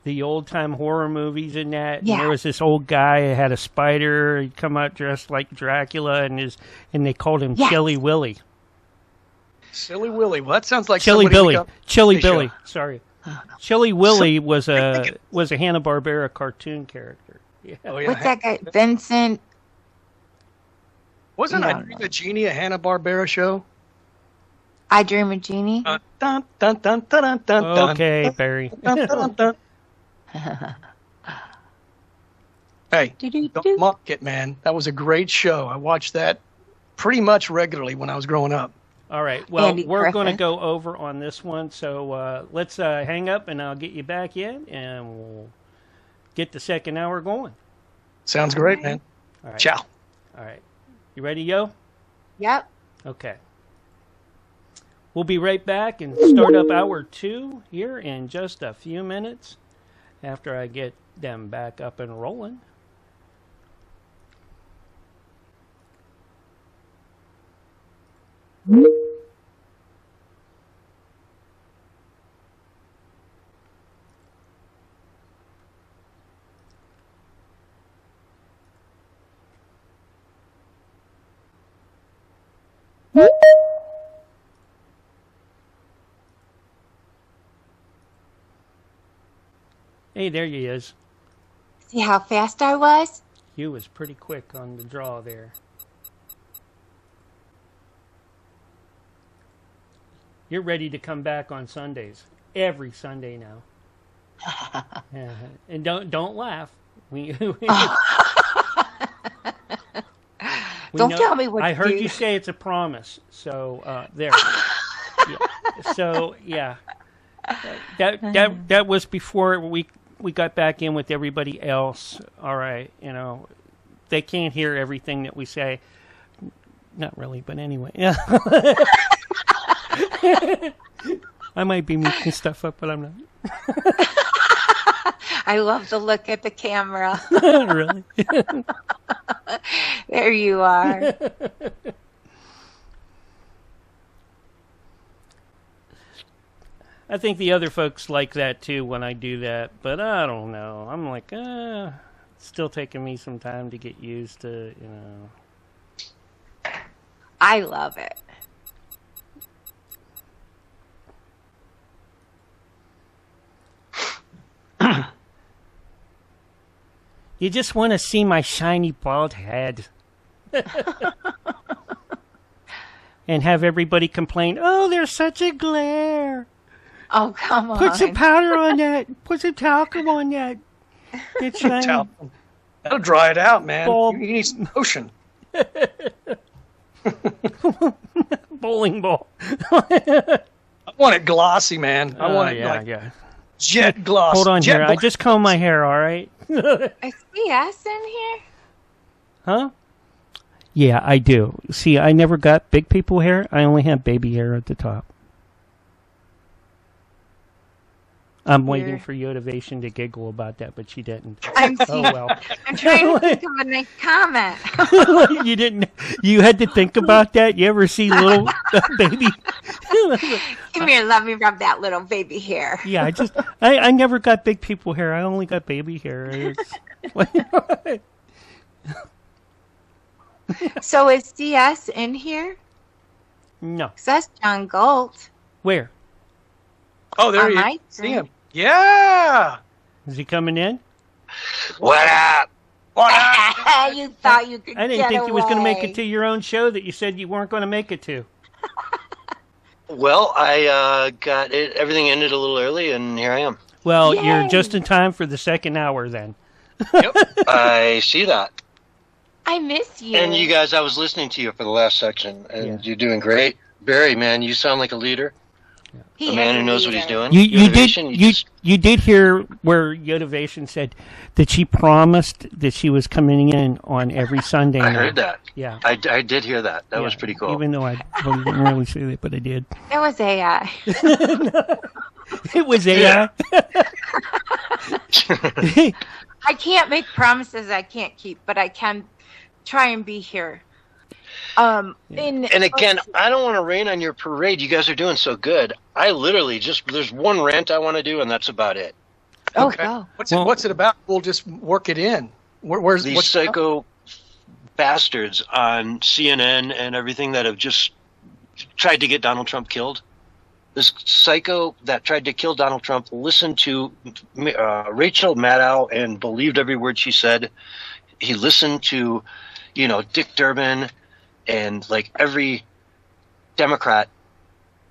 the old time horror movies in that? Yeah. And there was this old guy who had a spider. He'd come out dressed like Dracula, and they called him Chilly Willy. Silly Willy. Well, that sounds like Chilly Billy. Chilly Billy. Sorry. Chilly Willy was a Hanna-Barbera cartoon character. Yeah. Oh, yeah. What's that guy? Vincent. Wasn't I Dream of Jeannie a Hanna-Barbera show? I Dream of Jeannie? Dun, dun, dun, dun, dun, dun, okay, Barry. Hey, don't mock it, man. That was a great show. I watched that pretty much regularly when I was growing up. All right. Well, we're going to go over on this one, so let's hang up, and I'll get you back in, and we'll get the second hour going. Sounds great, man. All right. Ciao. All right. You ready, yo? Yep. Okay. We'll be right back and start up hour 2 here in just a few minutes after I get them back up and rolling. Hey, there he is. See how fast I was? You was pretty quick on the draw there. You're ready to come back on Sundays. Every Sunday now. And don't laugh. We Don't know, tell me what I to heard do. you say it's a promise. So there. Yeah. So yeah. That was before we got back in with everybody else. All right, they can't hear everything that we say. Not really, but anyway. Yeah. I might be making stuff up, but I'm not. I love the look at the camera. Really? There you are. I think the other folks like that too when I do that, but I don't know. I'm like, it's still taking me some time to get used to, I love it. You just want to see my shiny bald head. And have everybody complain, oh, there's such a glare. Oh, come on. Put some powder on that. Put some talcum on that. It's shiny. Talcum. That'll dry it out, man. Ball. You need some lotion. Bowling ball. I want it glossy, man. I want it jet gloss. Hold on jet here. I just combed my hair, all right? Is CS in here? Huh? Yeah, I do. See, I never got big people hair. I only have baby hair at the top. I'm waiting for Yotivation to giggle about that, but she didn't. I'm well. I'm trying to think of a nice comment. You didn't. You had to think about that. You ever see little baby? Come here, let me rub that little baby hair. Yeah, I never got big people hair. I only got baby hair. So is CS in here? No. 'Cause that's John Galt. Where? Oh, there On he my is. See screen. him. Yeah. Is he coming in? What up? What up? You thought you could I didn't get think you was going to make away. it to your own show that you said you weren't going to make it to. Well, I got it. Everything ended a little early, and here I am. Well, Yay. you're just in time for the second hour then. Yep. I see that. I miss you. And you guys, I was listening to you for the last section, and Yeah. you're doing great. Barry, man, you sound like a leader. He A man is who a knows what he's leader. doing. You Yotivation, did you did hear where Yotivation said that she promised that she was coming in on every Sunday I night. heard that. Yeah. I did hear that. That was Yeah. pretty cool. Even though I didn't really say that, but I did. It was AI. It was AI. I can't make promises I can't keep, but I can try and be here. And again, I don't want to rain on your parade. You guys are doing so good. I literally there's one rant I want to do, and that's about it. okay. What's it about? We'll just work it in. Where's These what's psycho bastards on CNN and everything that have just tried to get Donald Trump killed. This psycho that tried to kill Donald Trump listened to Rachel Maddow and believed every word she said. He listened to, Dick Durbin and like every Democrat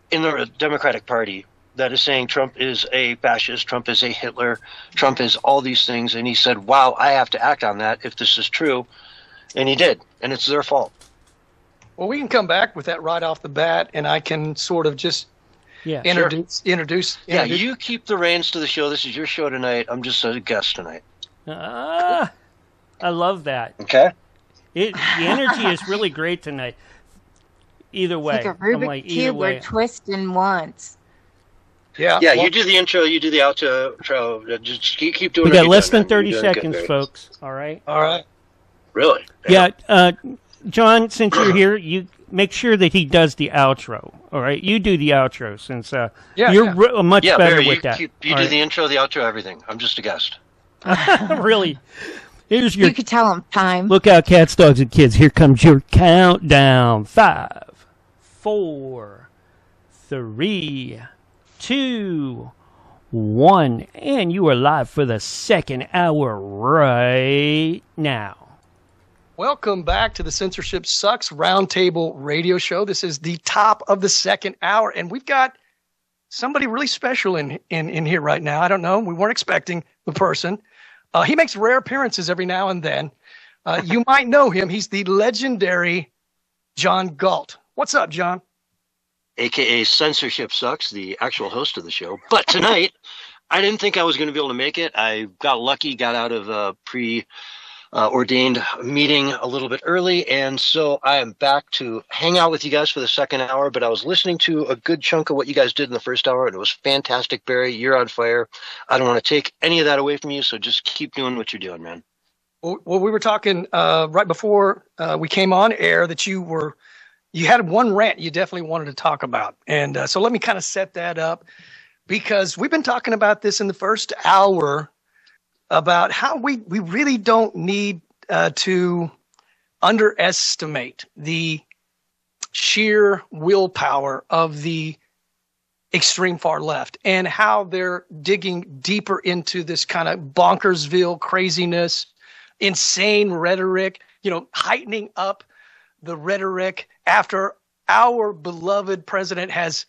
in the Democratic Party that is saying Trump is a fascist, Trump is a Hitler, Trump is all these things. And he said, wow, I have to act on that if this is true. And he did. And it's their fault. Well, we can come back with that right off the bat, and I can sort of just introduce. Yeah, you keep the reins to the show. This is your show tonight. I'm just a guest tonight. I love that. Okay. The energy is really great tonight. Either way, It's like a Rubik's Cube we're twisting once. Yeah. Yeah, you do the intro, you do the outro. Just keep doing. We what got you're less doing, than man. 30 You're doing seconds, good, folks. All right. All right. Really? Yeah, John, since you're here, you make sure that he does the outro. All right, you do the outro since you're much Yeah, better Barry, with that. You do the intro, the outro, everything. I'm just a guest. Really. Here's your. You could tell him time. Look out, cats, dogs, and kids. Here comes your countdown. 5, 4, 3, 2, 1, and you are live for the second hour right now. Welcome back to the Censorship Sucks Roundtable Radio Show. This is the top of the second hour, and we've got somebody really special in here right now. I don't know. We weren't expecting the person. He makes rare appearances every now and then. You might know him. He's the legendary John Galt. What's up, John? AKA Censorship Sucks, the actual host of the show. But tonight, I didn't think I was going to be able to make it. I got lucky, got out of a ordained meeting a little bit early, and so I am back to hang out with you guys for the second hour. But I was listening to a good chunk of what you guys did in the first hour, and it was fantastic. Barry, you're on fire. I don't want to take any of that away from you, so just keep doing what you're doing, man. Well, we were talking right before we came on air that you had one rant you definitely wanted to talk about, and so let me kind of set that up, because we've been talking about this in the first hour about how we really don't need to underestimate the sheer willpower of the extreme far left, and how they're digging deeper into this kind of bonkersville craziness, insane rhetoric, heightening up the rhetoric after our beloved president has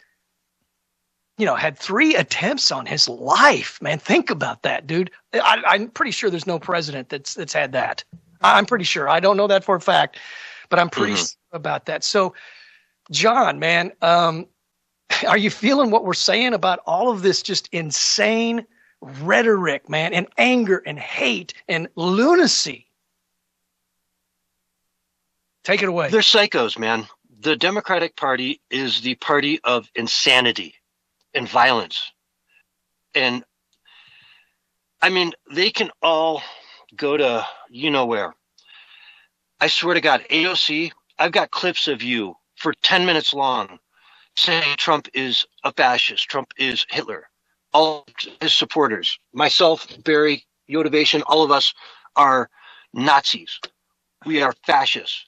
had 3 attempts on his life. Man, think about that, dude. I'm pretty sure there's no president that's had that. I'm pretty sure. I don't know that for a fact, but I'm pretty sure about that. So, John, man, are you feeling what we're saying about all of this just insane rhetoric, man, and anger and hate and lunacy? Take it away. They're psychos, man. The Democratic Party is the party of insanity and violence. And I mean, they can all go to where. I swear to God, AOC, I've got clips of you for 10 minutes long saying Trump is a fascist, Trump is Hitler. All his supporters, myself, Barry, Yotivation, all of us are Nazis. We are fascists.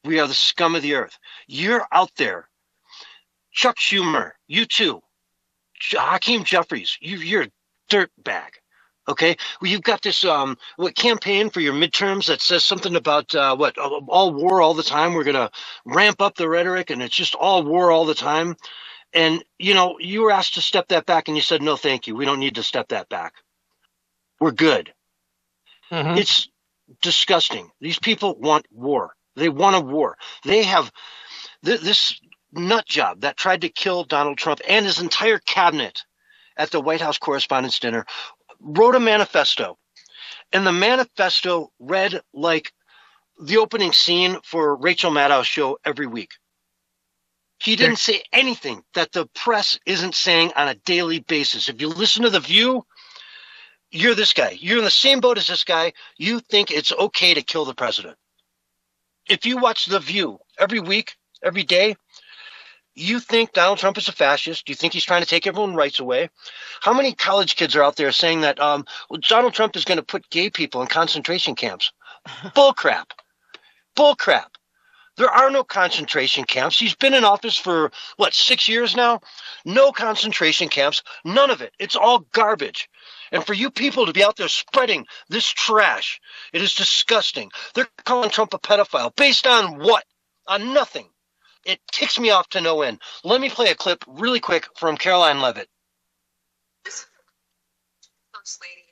We are the scum of the earth. You're out there. Chuck Schumer, you too. Hakeem Jeffries, you're a dirtbag. Okay? Well, you've got this campaign for your midterms that says something about all war all the time. We're gonna ramp up the rhetoric, and it's just all war all the time. And you were asked to step that back, and you said no, thank you. We don't need to step that back. We're good. Mm-hmm. It's disgusting. These people want war. They want a war. They have this nut job that tried to kill Donald Trump and his entire cabinet at the White House Correspondents' Dinner wrote a manifesto. And the manifesto read like the opening scene for Rachel Maddow's show every week. He didn't say anything that the press isn't saying on a daily basis. If you listen to The View, you're this guy. You're in the same boat as this guy. You think it's okay to kill the president. If you watch The View every week, every day, you think Donald Trump is a fascist. You think he's trying to take everyone's rights away. How many college kids are out there saying that Donald Trump is going to put gay people in concentration camps? Bull crap. Bull crap. There are no concentration camps. He's been in office for, 6 years now? No concentration camps. None of it. It's all garbage. And for you people to be out there spreading this trash, it is disgusting. They're calling Trump a pedophile. Based on what? On nothing. It ticks me off to no end. Let me play a clip really quick from Caroline Levitt. First Lady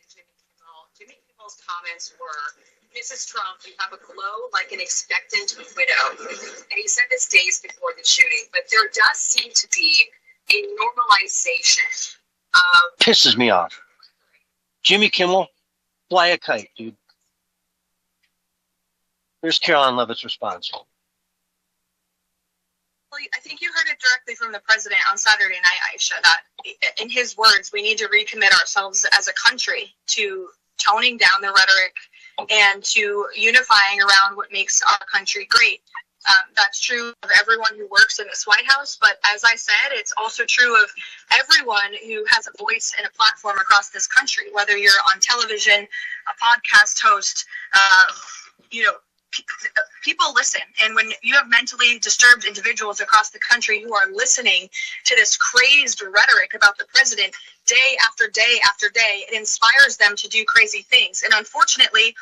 Jimmy Kimmel's comments were, Mrs. Trump, you have a glow like an expectant widow. And he said this days before the shooting. But there does seem to be a normalization of... Pisses me off. Jimmy Kimmel, fly a kite, dude. Here's Caroline Levitt's response. I think you heard it directly from the president on Saturday night, Aisha, that in his words, we need to recommit ourselves as a country to toning down the rhetoric and to unifying around what makes our country great. That's true of everyone who works in this White House, but as I said, it's also true of everyone who has a voice and a platform across this country, whether you're on television, a podcast host, people listen. And when you have mentally disturbed individuals across the country who are listening to this crazed rhetoric about the president day after day after day, it inspires them to do crazy things. And unfortunately,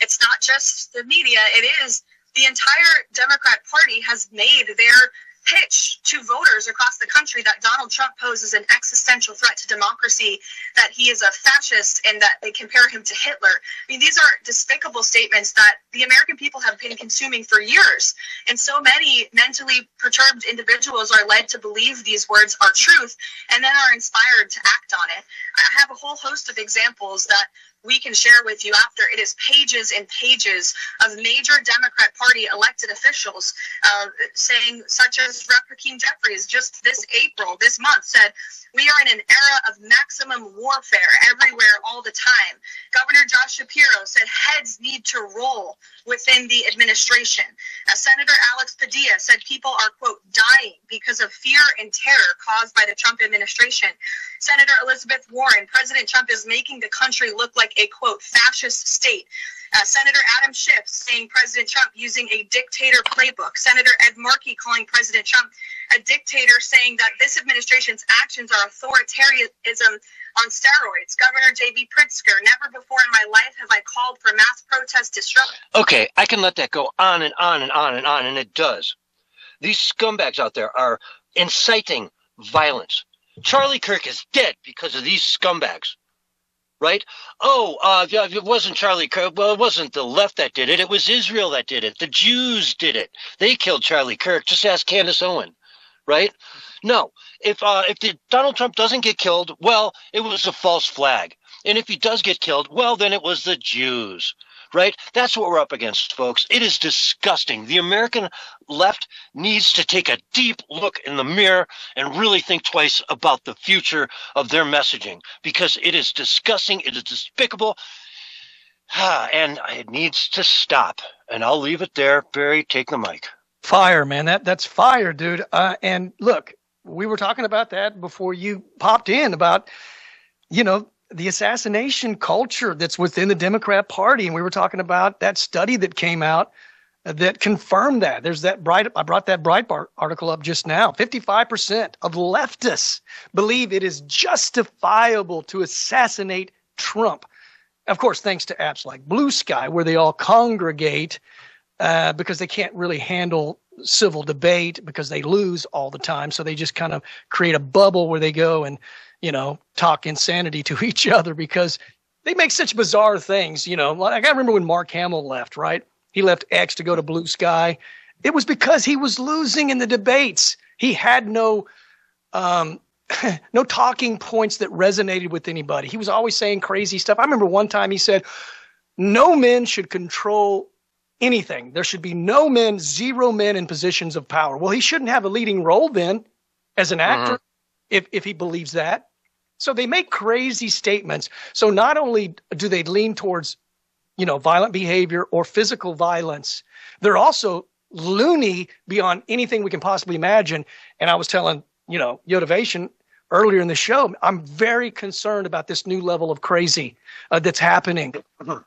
it's not just the media, it is the entire Democrat Party has made their pitch to voters across the country that Donald Trump poses an existential threat to democracy, that he is a fascist, and that they compare him to Hitler. I mean, these are despicable statements that the American people have been consuming for years. And so many mentally perturbed individuals are led to believe these words are truth and then are inspired to act on it. I have a whole host of examples that we can share with you after. It is pages and pages of major Democrat Party elected officials saying, such as Rep. Hakeem Jeffries, just this month, said, "We are in an era of maximum warfare everywhere all the time." Governor Josh Shapiro said heads need to roll within the administration. Senator Alex Padilla said people are, quote, dying because of fear and terror caused by the Trump administration. Senator Elizabeth Warren, President Trump is making the country look like a, quote, fascist state. Senator Adam Schiff saying President Trump using a dictator playbook. Senator Ed Markey calling President Trump a dictator, saying that this administration's actions are authoritarianism on steroids. Governor J.B. Pritzker, never before in my life have I called for mass protest disruption. Okay, I can let that go on and on and on and on, and it does. These scumbags out there are inciting violence. Charlie Kirk is dead because of these scumbags. Right? It wasn't Charlie Kirk. Well, it wasn't the left that did it. It was Israel that did it. The Jews did it. They killed Charlie Kirk. Just ask Candace Owen. Right? No. If Donald Trump doesn't get killed, well, it was a false flag. And if he does get killed, well, then it was the Jews. Right? That's what we're up against, folks. It is disgusting. The American left needs to take a deep look in the mirror and really think twice about the future of their messaging, because it is disgusting. It is despicable. And it needs to stop. And I'll leave it there. Barry, take the mic. Fire, man. That's fire, dude. And look, we were talking about that before you popped in about, the assassination culture that's within the Democrat Party. And we were talking about that study that came out that confirmed that. There's that I brought that Breitbart article up just now. 55% of leftists believe it is justifiable to assassinate Trump. Of course, thanks to apps like Blue Sky, where they all congregate because they can't really handle civil debate because they lose all the time. So they just kind of create a bubble where they go and talk insanity to each other because they make such bizarre things. Like I remember when Mark Hamill left, right? He left X to go to Blue Sky. It was because he was losing in the debates. He had no talking points that resonated with anybody. He was always saying crazy stuff. I remember one time he said, no men should control anything. There should be no men, zero men in positions of power. Well, he shouldn't have a leading role then as an actor. If he believes that. So they make crazy statements. So not only do they lean towards, violent behavior or physical violence, they're also loony beyond anything we can possibly imagine. And I was telling, Yotivation earlier in the show, I'm very concerned about this new level of crazy that's happening.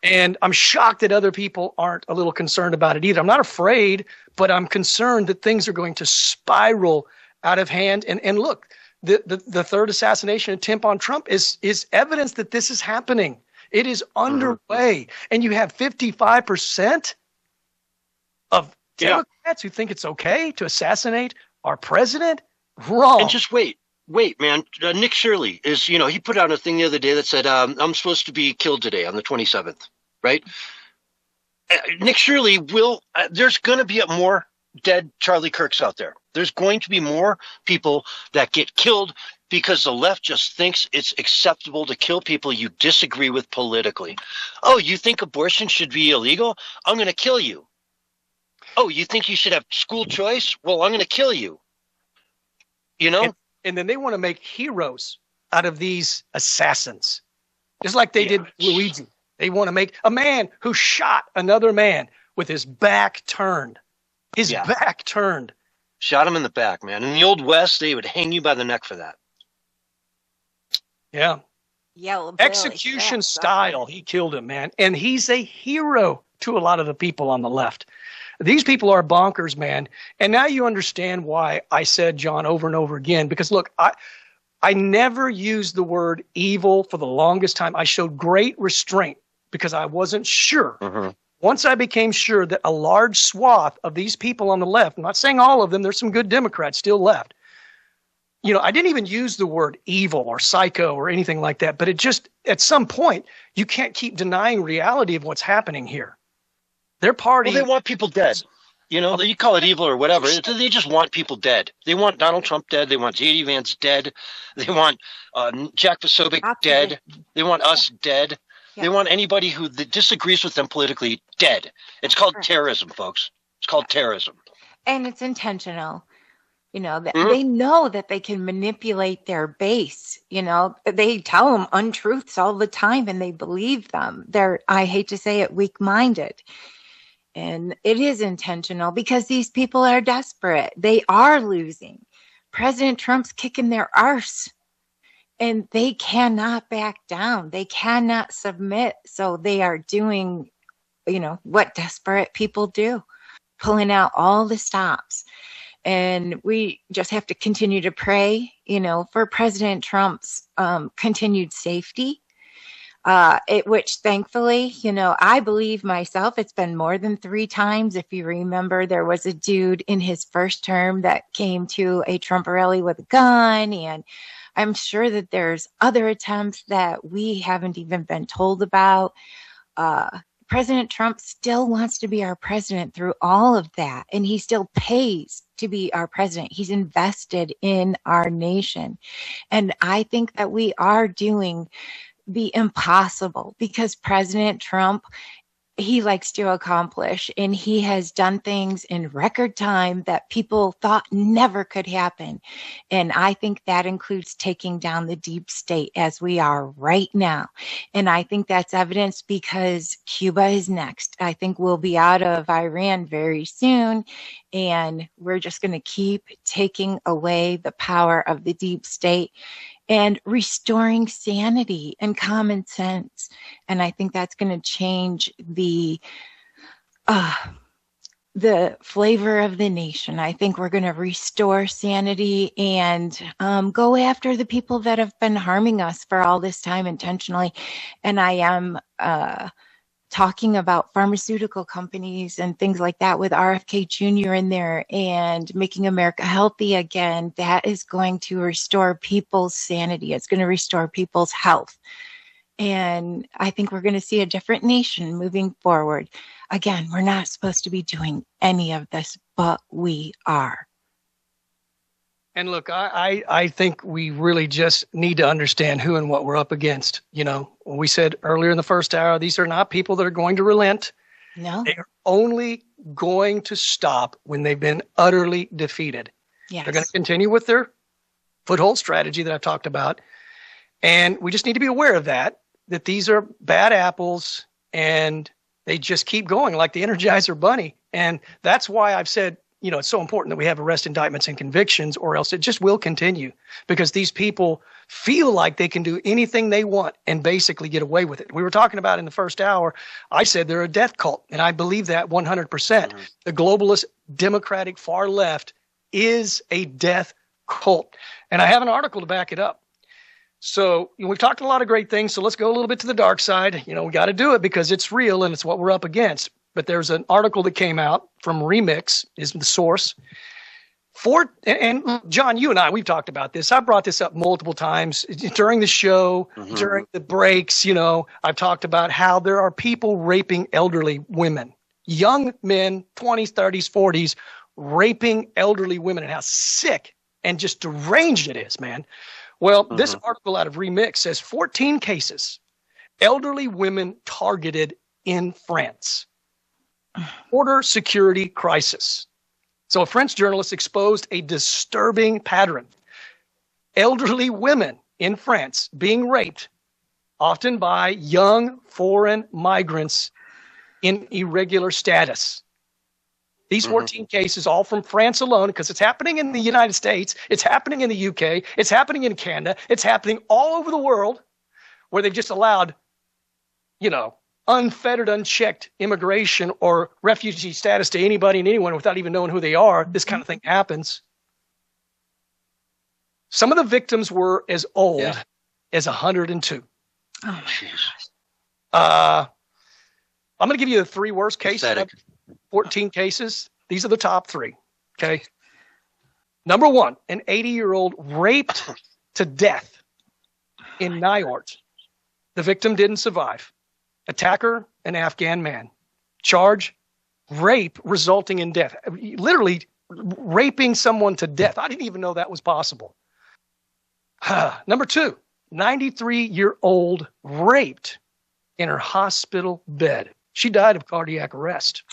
And I'm shocked that other people aren't a little concerned about it either. I'm not afraid, but I'm concerned that things are going to spiral out of hand. And look, the third assassination attempt on Trump is evidence that this is happening. It is underway. And you have 55% of Democrats who think it's okay to assassinate our president. Wrong. And just wait, man. Nick Shirley is, he put out a thing the other day that said, I'm supposed to be killed today on the 27th, right? Nick Shirley there's going to be more dead Charlie Kirks out there. There's going to be more people that get killed because the left just thinks it's acceptable to kill people you disagree with politically. Oh, you think abortion should be illegal? I'm going to kill you. Oh, you think you should have school choice? Well, I'm going to kill you. You know? And then they want to make heroes out of these assassins, just like they did Luigi. They want to make a man who shot another man with his back turned. His back turned. Shot him in the back, man. In the Old West, they would hang you by the neck for that. Yeah. Yellow Execution style. He killed him, man. And he's a hero to a lot of the people on the left. These people are bonkers, man. And now you understand why I said, John, over and over again, because look, I never used the word evil for the longest time. I showed great restraint because I wasn't sure. Mm-hmm. Once I became sure that a large swath of these people on the left, I'm not saying all of them, there's some good Democrats still left. You know, I didn't even use the word evil or psycho or anything like that, but it just, at some point, you can't keep denying reality of what's happening here. Their party. Well, they want people dead. You know, you call it evil or whatever. They just want people dead. They want Donald Trump dead. They want J.D. Vance dead. They want Jack Posobiec dead. They want us dead. Yeah. They want anybody who disagrees with them politically dead. It's called terrorism, folks. It's called terrorism. And it's intentional. You know, they know that they can manipulate their base. You know, they tell them untruths all the time and they believe them. They're, I hate to say it, weak-minded. And it is intentional because these people are desperate. They are losing. President Trump's kicking their arse. And they cannot back down. They cannot submit. So they are doing, you know, what desperate people do, pulling out all the stops. And we just have to continue to pray, you know, for President Trump's continued safety. Which thankfully, you know, I believe myself, it's been more than 3 times. If you remember, there was a dude in his first term that came to a Trump rally with a gun. And I'm sure that there's other attempts that we haven't even been told about. President Trump still wants to be our president through all of that. And he still pays to be our president. He's invested in our nation. And I think that we are doing the impossible because President Trump, he likes to accomplish, and he has done things in record time that people thought never could happen. And I think that includes taking down the deep state as we are right now. And I think that's evidenced because Cuba is next. I think we'll be out of Iran very soon. And we're just going to keep taking away the power of the deep state and restoring sanity and common sense. And I think that's going to change the flavor of the nation. I think we're going to restore sanity and go after the people that have been harming us for all this time intentionally. And I am talking about pharmaceutical companies and things like that with RFK Jr. in there and making America healthy again. That is going to restore people's sanity. It's going to restore people's health. And I think we're going to see a different nation moving forward. Again, we're not supposed to be doing any of this, but we are. And look, I think we really just need to understand who and what we're up against. You know, when we said earlier in the first hour, these are not people that are going to relent. No. They are only going to stop when they've been utterly defeated. Yes. They're going to continue with their foothold strategy that I've talked about. And we just need to be aware of that these are bad apples and they just keep going like the Energizer Bunny. And that's why I've said, you know, it's so important that we have arrest indictments and convictions, or else it just will continue because these people feel like they can do anything they want and basically get away with it. We were talking about in the first hour, I said they're a death cult, and I believe that 100%. Mm-hmm. The globalist Democratic far left is a death cult. And I have an article to back it up. So we've talked a lot of great things, so let's go a little bit to the dark side. You know, we got to do it because it's real and it's what we're up against. But there's an article that came out from Remix, is the source. And John, you and I, we've talked about this. I brought this up multiple times during the show, during the breaks. You know, I've talked about how there are people raping elderly women, young men, 20s, 30s, 40s, raping elderly women, and how sick and just deranged it is, man. Well, this article out of Remix says 14 cases, elderly women targeted in France. Border security crisis. So a French journalist exposed a disturbing pattern. Elderly women in France being raped, often by young foreign migrants in irregular status. These 14 cases, all from France alone, because it's happening in the United States, it's happening in the UK, it's happening in Canada, it's happening all over the world, where they've just allowed, unfettered, unchecked immigration or refugee status to anybody and anyone without even knowing who they are. This kind of thing happens. Some of the victims were as old as 102. Oh, jeez. I'm going to give you the three worst cases. Pathetic. 14 cases. These are the top three. Okay. Number one, an 80-year-old raped to death in Niort. The victim didn't survive. Attacker, an Afghan man. Charge, rape resulting in death. Literally raping someone to death. I didn't even know that was possible. Number two, 93-year-old raped in her hospital bed. She died of cardiac arrest.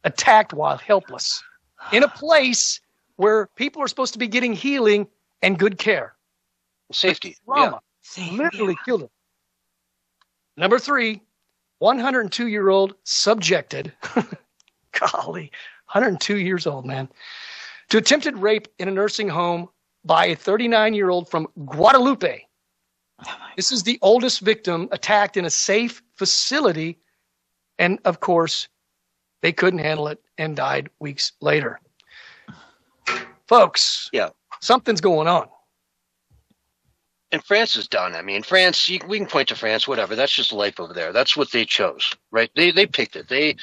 Attacked while helpless in a place where people are supposed to be getting healing and good care. Safety. Trauma literally killed her. Number three, 102-year-old subjected, golly, 102 years old, man, to attempted rape in a nursing home by a 39-year-old from Guadalupe. This is the oldest victim attacked in a safe facility. And of course, they couldn't handle it and died weeks later. Folks, something's going on. And France is done. I mean, France, we can point to France, whatever. That's just life over there. That's what they chose, right? They picked it. They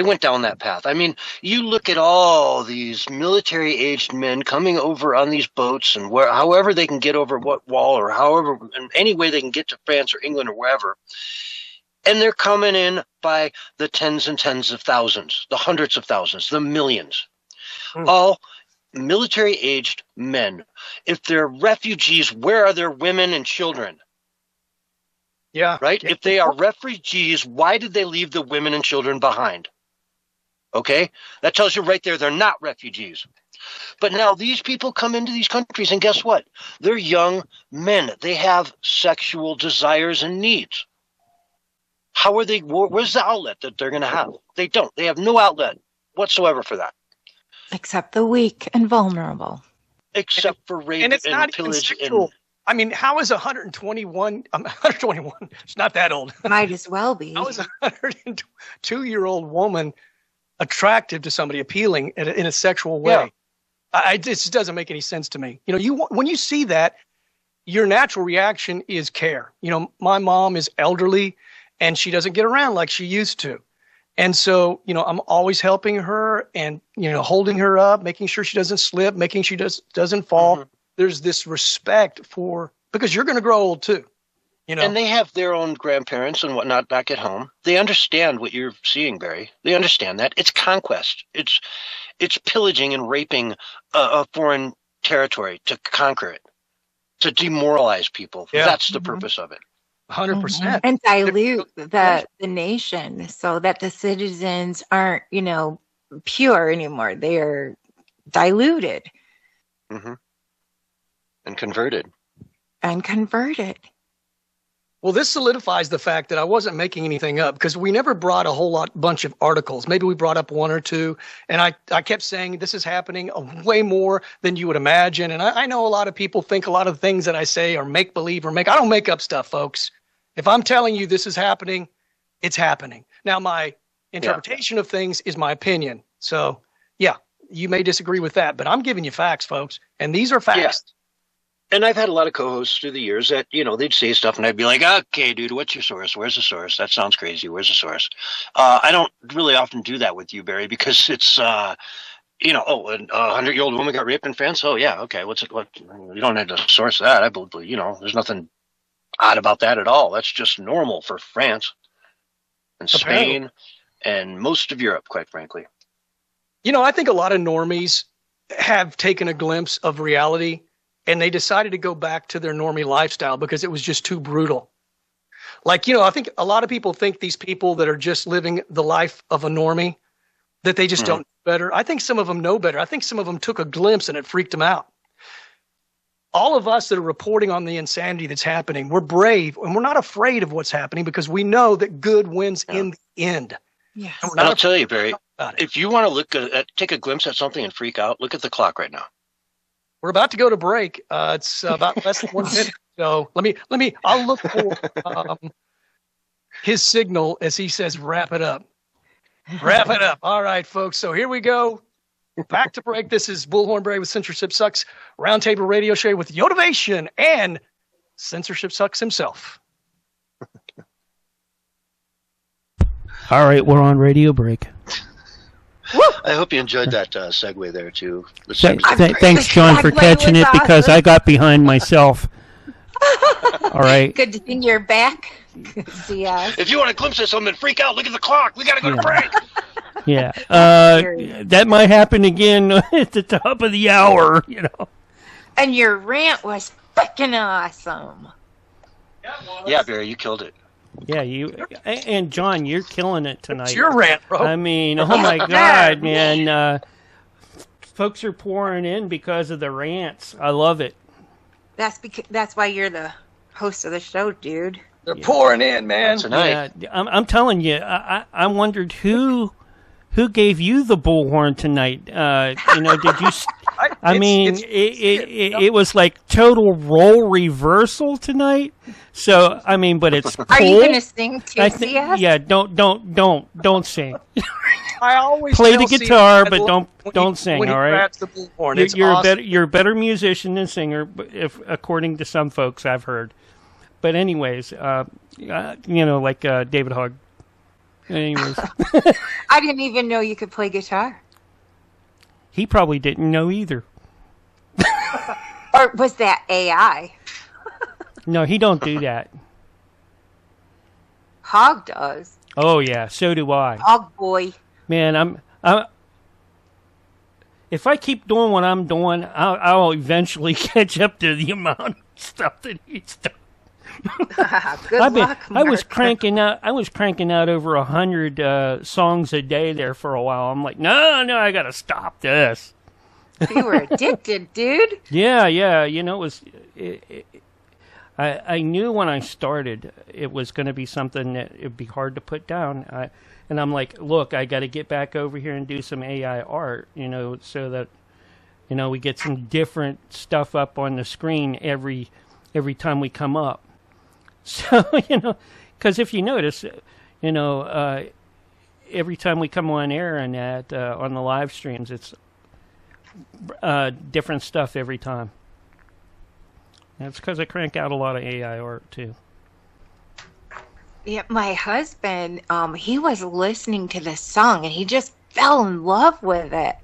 went down that path. I mean, you look at all these military-aged men coming over on these boats and however they can get over what wall or however, in any way they can get to France or England or wherever. And they're coming in by the tens and tens of thousands, the hundreds of thousands, the millions. All military-aged men. If they're refugees, where are their women and children? Yeah. Right? If they are refugees, why did they leave the women and children behind? Okay? That tells you right there they're not refugees. But now these people come into these countries, and guess what? They're young men. They have sexual desires and needs. How are they? Where's the outlet that they're going to have? They don't. They have no outlet whatsoever for that. Except the weak and vulnerable. Except for rape and it's not pillage. I mean, how is 121? 121. It's not that old. Might as well be. How is a 102-year-old woman attractive to somebody, appealing in a sexual way? Yeah. It just doesn't make any sense to me. When you see that, your natural reaction is care. My mom is elderly, and she doesn't get around like she used to. And so, I'm always helping her and, holding her up, making sure she doesn't slip, making sure she doesn't fall. Mm-hmm. There's this respect because you're going to grow old too. And they have their own grandparents and whatnot back at home. They understand what you're seeing, Barry. They understand that. It's conquest. It's pillaging and raping a foreign territory to conquer it, to demoralize people. Yeah. That's the purpose of it. 100%. And dilute the nation so that the citizens aren't, pure anymore. They are diluted. Mm-hmm. And converted. Well, this solidifies the fact that I wasn't making anything up, because we never brought a bunch of articles. Maybe we brought up one or two, and I kept saying this is happening way more than you would imagine. And I know a lot of people think a lot of things that I say are make-believe I don't make up stuff, folks. If I'm telling you this is happening, it's happening. Now, my interpretation of things is my opinion. So, you may disagree with that, but I'm giving you facts, folks, and these are facts. Yeah. And I've had a lot of co-hosts through the years that, they'd say stuff and I'd be like, okay, dude, what's your source? Where's the source? That sounds crazy. Where's the source? I don't really often do that with you, Barry, because it's, a 100-year-old woman got raped in France. Oh, yeah. Okay. What? You don't have to source that. I believe, there's nothing odd about that at all. That's just normal for France and Spain and most of Europe, quite frankly. I think a lot of normies have taken a glimpse of reality, and they decided to go back to their normie lifestyle because it was just too brutal. Like, I think a lot of people think these people that are just living the life of a normie that they just don't know better. I think some of them know better. I think some of them took a glimpse and it freaked them out. All of us that are reporting on the insanity that's happening, we're brave and we're not afraid of what's happening because we know that good wins in the end. Yes. And I'll tell you, Barry, if you want to look at, take a glimpse at something and freak out, look at the clock right now. We're about to go to break. It's about less than 1 minute. So I'll look for his signal as he says, wrap it up. Wrap it up. All right, folks. So here we go. Back to break. This is Bullhorn Barry with Censorship Sucks Roundtable Radio Show with Yotivation and Censorship Sucks himself. All right, we're on radio break. I hope you enjoyed that segue there, too. Thanks, John, for catching it because I got behind myself. All right. Good to see you're back. If you want a glimpse of something, freak out. Look at the clock. We got to go to break. Yeah. That might happen again at the top of the hour, you know. And your rant was freaking awesome. Yeah, Barry, you killed it. Yeah, and John, you're killing it tonight. It's your rant, bro. I mean, oh my God, man. Folks are pouring in because of the rants. I love it. That's why you're the host of the show, dude. They're pouring in, man. Yeah, I'm telling you, I wondered who gave you the bullhorn tonight. You know, did you? It was like total role reversal tonight. So I mean, but it's cool. Are you gonna sing too, CS? Yeah, don't sing. I always play the guitar, but don't sing. All right. The bullhorn. You're a better musician than singer, if according to some folks I've heard. But anyways, you know, like David Hogg. Anyways, I didn't even know you could play guitar. He probably didn't know either. Or was that AI? No, he don't do that. Hog does. Oh yeah, so do I. Hog boy. Man, I'm. If I keep doing what I'm doing, I'll eventually catch up to the amount of stuff that he's done. Good luck, Mark. I was cranking out over 100 songs a day there for a while. I'm like, no, I got to stop this. You were addicted, dude. Yeah. You know, I knew when I started it was going to be something that it'd be hard to put down. And I'm like, look, I got to get back over here and do some AI art, you know, so that, you know, we get some different stuff up on the screen every time we come up. So, you know, because if you notice, you know, every time we come on air and on the live streams, it's different stuff every time. That's because I crank out a lot of AI art, too. Yeah, my husband, he was listening to this song, and he just fell in love with it.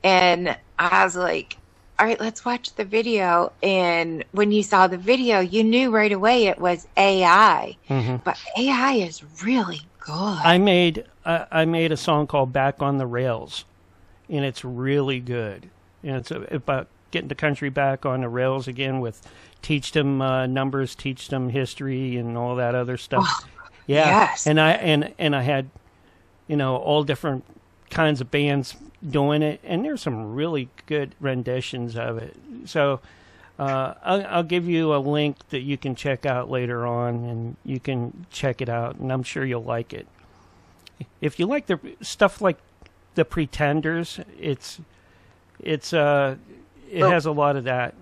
And I was like, all right, let's watch the video. And when you saw the video, you knew right away it was AI. Mm-hmm. But AI is really good. I made a song called Back on the Rails, and it's really good. And it's about getting the country back on the rails again with teach them numbers, teach them history, and all that other stuff. Oh, yeah. Yes. And I had, you know, all different kinds of bands doing it, and there's some really good renditions of it. So I'll give you a link that you can check out later on, and you can check it out, and I'm sure you'll like it. If you like the stuff like the Pretenders, it has a lot of that.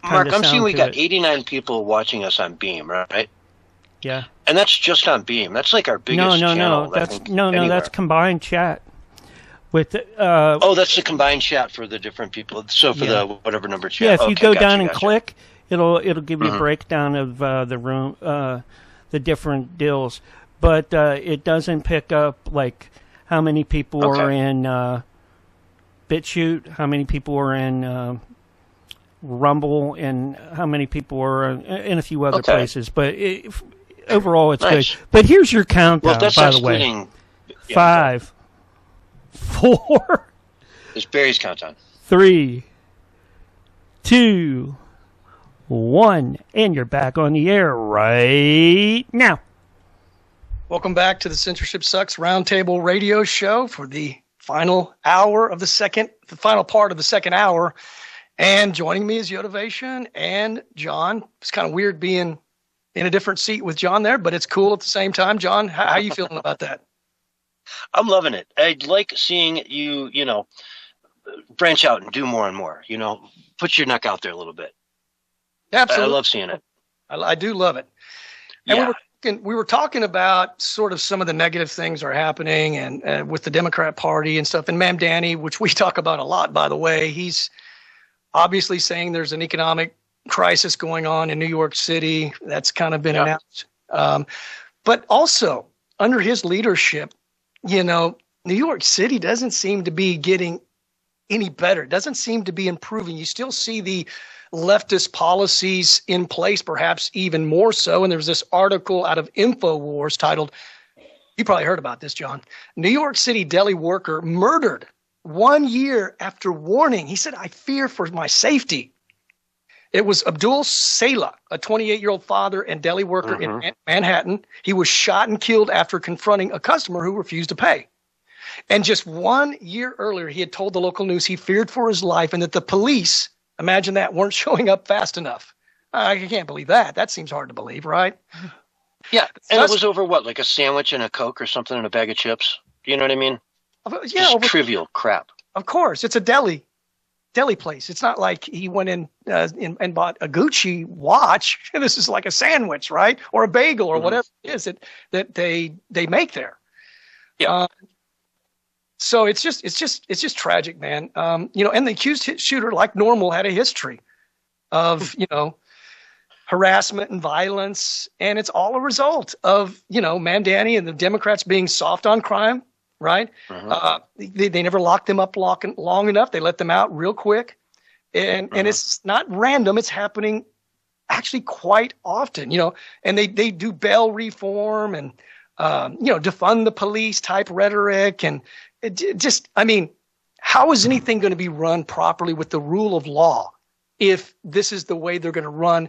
Mark, I'm seeing we got 89 people watching us on Beam, right? Yeah. And that's just on Beam. That's like our biggest channel. That's combined chat. With that's the combined chat for the different people. So for the whatever number chat. Yeah, if you go down and click, it'll give you a breakdown of the room, the different deals. But it doesn't pick up like how many people are in BitChute, how many people are in Rumble, and how many people are in a few other places. But overall, it's good. But here's your countdown, by the way. 5, 4. It's Barry's countdown. 3, 2, 1, and you're back on the air right now. Welcome back to the Censorship Sucks Roundtable Radio Show for the final hour of the final part of the second hour. And joining me is Yotivation and John. It's kind of weird being in a different seat with John there, but it's cool at the same time. John, how are you feeling about that? I'm loving it. I like seeing you, branch out and do more and more, put your neck out there a little bit. Absolutely. I love seeing it. I do love it. And Yeah. we were talking about sort of some of the negative things are happening and with the Democrat Party and stuff. And Mamdani, which we talk about a lot, by the way, he's obviously saying there's an economic crisis going on in New York City. That's kind of been announced. But also under his leadership, New York City doesn't seem to be getting any better. It doesn't seem to be improving. You still see the leftist policies in place, perhaps even more so. And there's this article out of InfoWars titled, you probably heard about this, John, New York City deli worker murdered 1 year after warning. He said, I fear for my safety. It was Abdul Salah, a 28-year-old father and deli worker in Manhattan. He was shot and killed after confronting a customer who refused to pay. And just 1 year earlier, he had told the local news he feared for his life and that the police, imagine that, weren't showing up fast enough. I can't believe that. That seems hard to believe, right? Yeah, and it was over what, like a sandwich and a Coke or something and a bag of chips? You know what I mean? Yeah, just trivial crap. Of course, it's a deli place. It's not like he went in and bought a Gucci watch. This is like a sandwich, right? Or a bagel or whatever it is that they make there. Yeah. So it's just tragic, man. And the accused shooter, like normal, had a history of, harassment and violence. And it's all a result of, Mamdani and the Democrats being soft on crime, right? They never locked them up long enough. They let them out real quick. And it's not random. It's happening actually quite often, and they do bail reform and, defund the police type rhetoric. And how is anything going to be run properly with the rule of law if this is the way they're going to run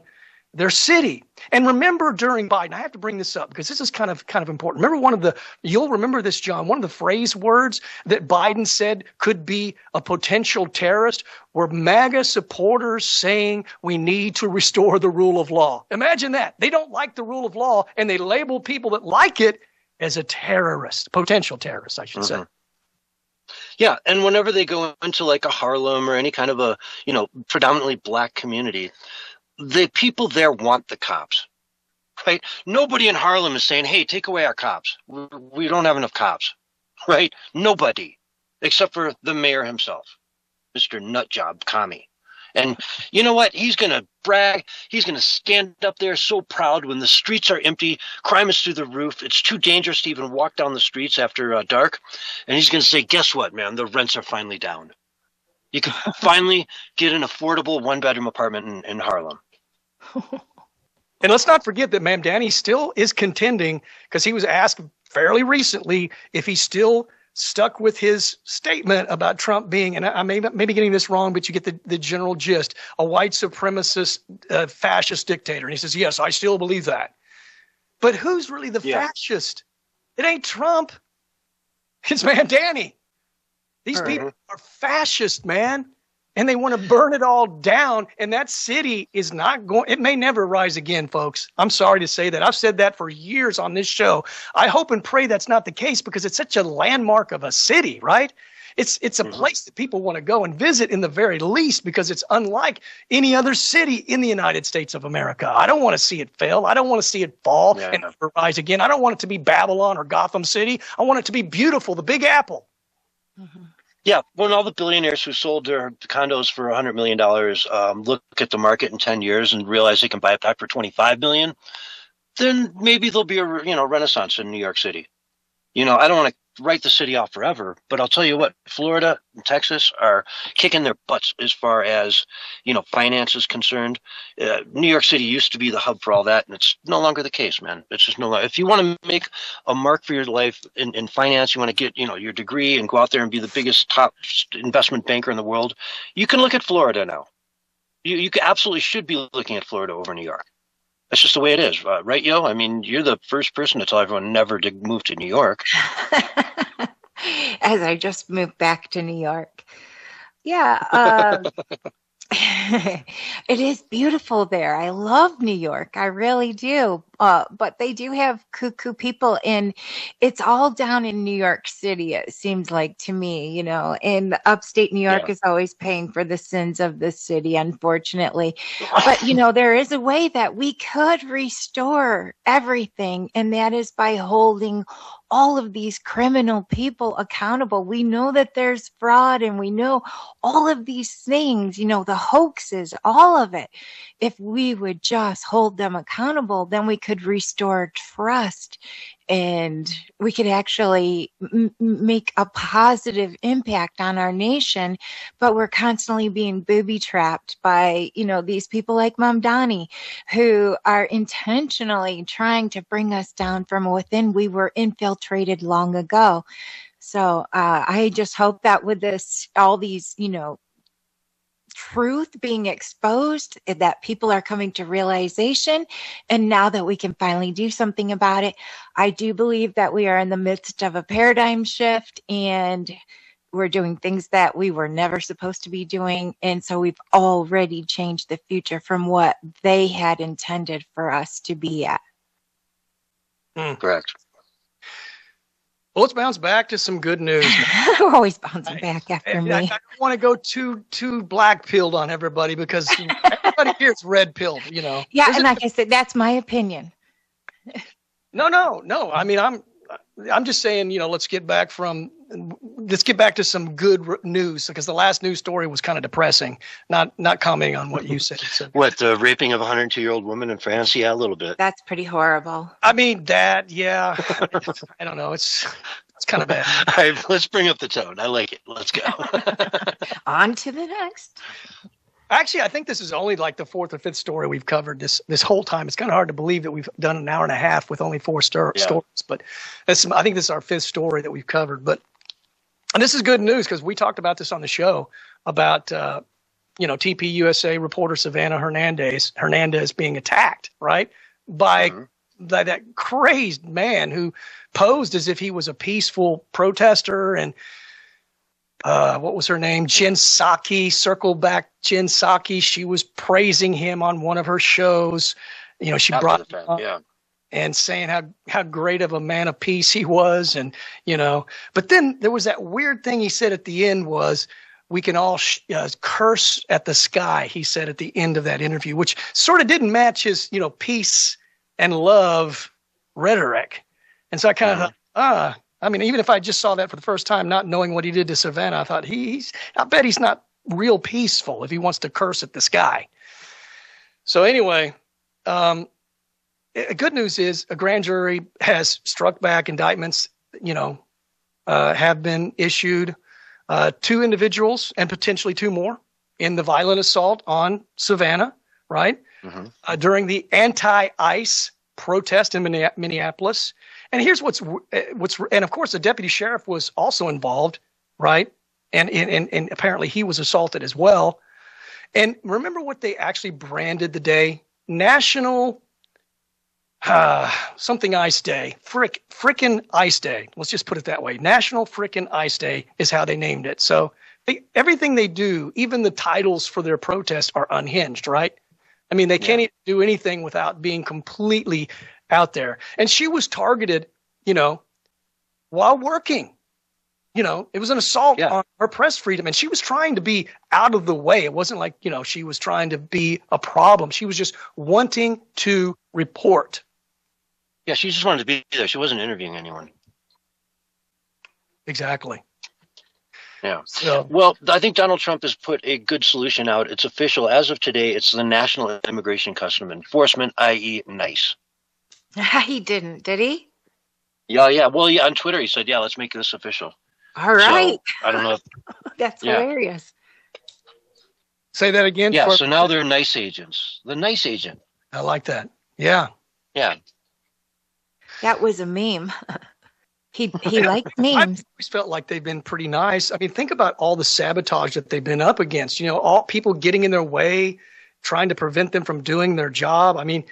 their city? And remember during Biden, I have to bring this up because this is kind of important. Remember you'll remember this, John, one of the phrase words that Biden said could be a potential terrorist were MAGA supporters saying we need to restore the rule of law. Imagine that. They don't like the rule of law and they label people that like it as a terrorist, potential terrorist, I should say. Yeah, and whenever they go into like a Harlem or any kind of a, predominantly black community, the people there want the cops, right? Nobody in Harlem is saying, hey, take away our cops. We don't have enough cops, right? Nobody, except for the mayor himself, Mr. Nutjob Commie. And you know what? He's going to brag. He's going to stand up there so proud when the streets are empty. Crime is through the roof. It's too dangerous to even walk down the streets after dark. And he's going to say, guess what, man? The rents are finally down. You can finally get an affordable one-bedroom apartment in Harlem. And let's not forget that Mamdani still is contending because he was asked fairly recently if he's still stuck with his statement about Trump being, and I may be getting this wrong, but you get the general gist, a white supremacist, fascist dictator. And he says, yes, I still believe that. But who's really the fascist? It ain't Trump. It's Mamdani. These people are fascist, man. And they want to burn it all down. And that city is not going, it may never rise again, folks. I'm sorry to say that. I've said that for years on this show. I hope and pray that's not the case because it's such a landmark of a city, right? It's a place that people want to go and visit in the very least because it's unlike any other city in the United States of America. I don't want to see it fail. I don't want to see it fall and never rise again. I don't want it to be Babylon or Gotham City. I want it to be beautiful, the Big Apple. Yeah, when all the billionaires who sold their condos for $100 million look at the market in 10 years and realize they can buy it back for $25 million, then maybe there'll be a renaissance in New York City. I don't want to write the city off forever, but I'll tell you what, Florida and Texas are kicking their butts as far as, finance is concerned. New York City used to be the hub for all that, and it's no longer the case, man. It's just no longer. If you want to make a mark for your life in finance, you want to get, your degree and go out there and be the biggest top investment banker in the world, you can look at Florida now. You absolutely should be looking at Florida over New York. That's just the way it is, right, Yo? I mean, you're the first person to tell everyone never to move to New York. As I just moved back to New York. Yeah. It is beautiful there. I love New York. I really do. But they do have cuckoo people, and it's all down in New York City, it seems like to me, and upstate New York is always paying for the sins of the city, unfortunately. But, there is a way that we could restore everything, and that is by holding all of these criminal people accountable. We know that there's fraud, and we know all of these things, the hoaxes, all of it. If we would just hold them accountable, then we could restore trust, and we could actually make a positive impact on our nation. But we're constantly being booby trapped by, these people like Mamdani, who are intentionally trying to bring us down from within. We were infiltrated long ago. So I just hope that with this, all these, truth being exposed, that people are coming to realization, and now that we can finally do something about it. I do believe that we are in the midst of a paradigm shift, and we're doing things that we were never supposed to be doing, and so we've already changed the future from what they had intended for us to be at. Correct. Well, let's bounce back to some good news. We're always bouncing back after me. I don't want to go too black-pilled on everybody, because everybody here is red-pilled, Yeah, and like I said, that's my opinion. No. I mean, I'm just saying, let's get back to some good news, because the last news story was kind of depressing. Not commenting on what you said. What, the raping of a 102-year-old woman in France? Yeah, a little bit. That's pretty horrible. I mean, yeah. I don't know. It's kind of bad. All right, let's bring up the tone. I like it. Let's go. On to the next. Actually, I think this is only like the fourth or fifth story we've covered this whole time. It's kind of hard to believe that we've done an hour and a half with only four stories. But I think this is our fifth story that we've covered. And this is good news, because we talked about this on the show about, TP USA reporter Savannah Hernandez being attacked, right, by that crazed man who posed as if he was a peaceful protester. And what was her name? Jen Psaki, circle back Jen Psaki. She was praising him on one of her shows. She brought him up and saying how great of a man of peace he was. And, but then there was that weird thing he said at the end was, we can all curse at the sky, he said at the end of that interview, which sort of didn't match his, I love rhetoric. And so I kind of thought, I mean, even if I just saw that for the first time, not knowing what he did to Savannah, I thought I bet he's not real peaceful if he wants to curse at the sky. So anyway, good news is a grand jury has struck back indictments, have been issued, 2 individuals and potentially 2 more in the violent assault on Savannah, right? During the anti-ICE protest in Minneapolis. And here's what's and of course the deputy sheriff was also involved, right? And apparently he was assaulted as well. And remember what they actually branded the day? National something Ice Day. Frickin' Ice Day. Let's just put it that way. National Frickin' Ice Day is how they named it. So everything they do, even the titles for their protest, are unhinged, right? I mean, they can't even do anything without being completely out there. And she was targeted, while working. It was an assault on her press freedom, and she was trying to be out of the way. It wasn't like, she was trying to be a problem. She was just wanting to report. Yeah, she just wanted to be there. She wasn't interviewing anyone. Exactly. Yeah. Well, I think Donald Trump has put a good solution out. It's official. As of today, it's the National Immigration Customs Enforcement, i.e. NICE. He didn't, did he? Yeah. Well, on Twitter, he said, let's make this official. All right. So, I don't know if... That's hilarious. Say that again. Yeah, so now they're NICE agents. The NICE agent. I like that. Yeah. Yeah. That was a meme. He liked memes. I've always felt like they've been pretty nice. I mean, think about all the sabotage that they've been up against. All people getting in their way, trying to prevent them from doing their job. I mean,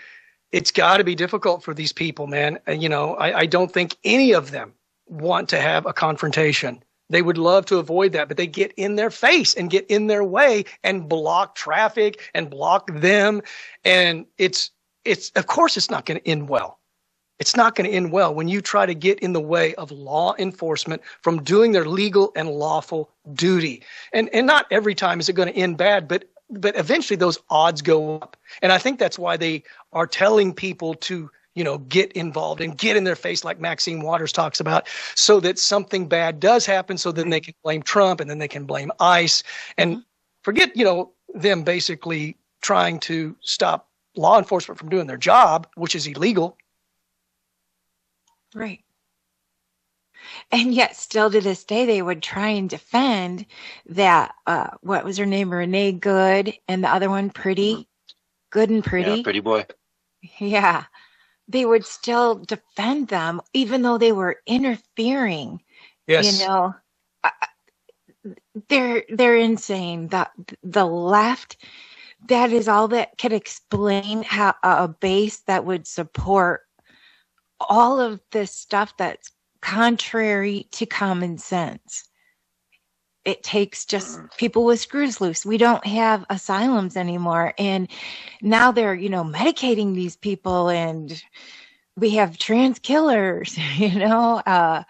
it's got to be difficult for these people, man. You know, I don't think any of them want to have a confrontation. They would love to avoid that, but they get in their face and get in their way and block traffic and block them. And it's of course, it's not going to end well. It's not going to end well when you try to get in the way of law enforcement from doing their legal and lawful duty. And not every time is it going to end bad, but eventually those odds go up. And I think that's why they are telling people to, you know, get involved and get in their face like Maxine Waters talks about, so that something bad does happen, so then they can blame Trump and then they can blame ICE and forget, you know, them basically trying to stop law enforcement from doing their job, which is illegal. Right. And yet still to this day, they would try and defend that, what was her name? Renee Good, and the other one, Pretty. Good and Pretty. Yeah, Pretty Boy. Yeah. They would still defend them, even though they were interfering. Yes. You know, they're insane. The left, that is all that could explain how a base that would support all of this stuff that's contrary to common sense. It takes just people with screws loose. We don't have asylums anymore. And now they're, you know, medicating these people, and we have trans killers, you know.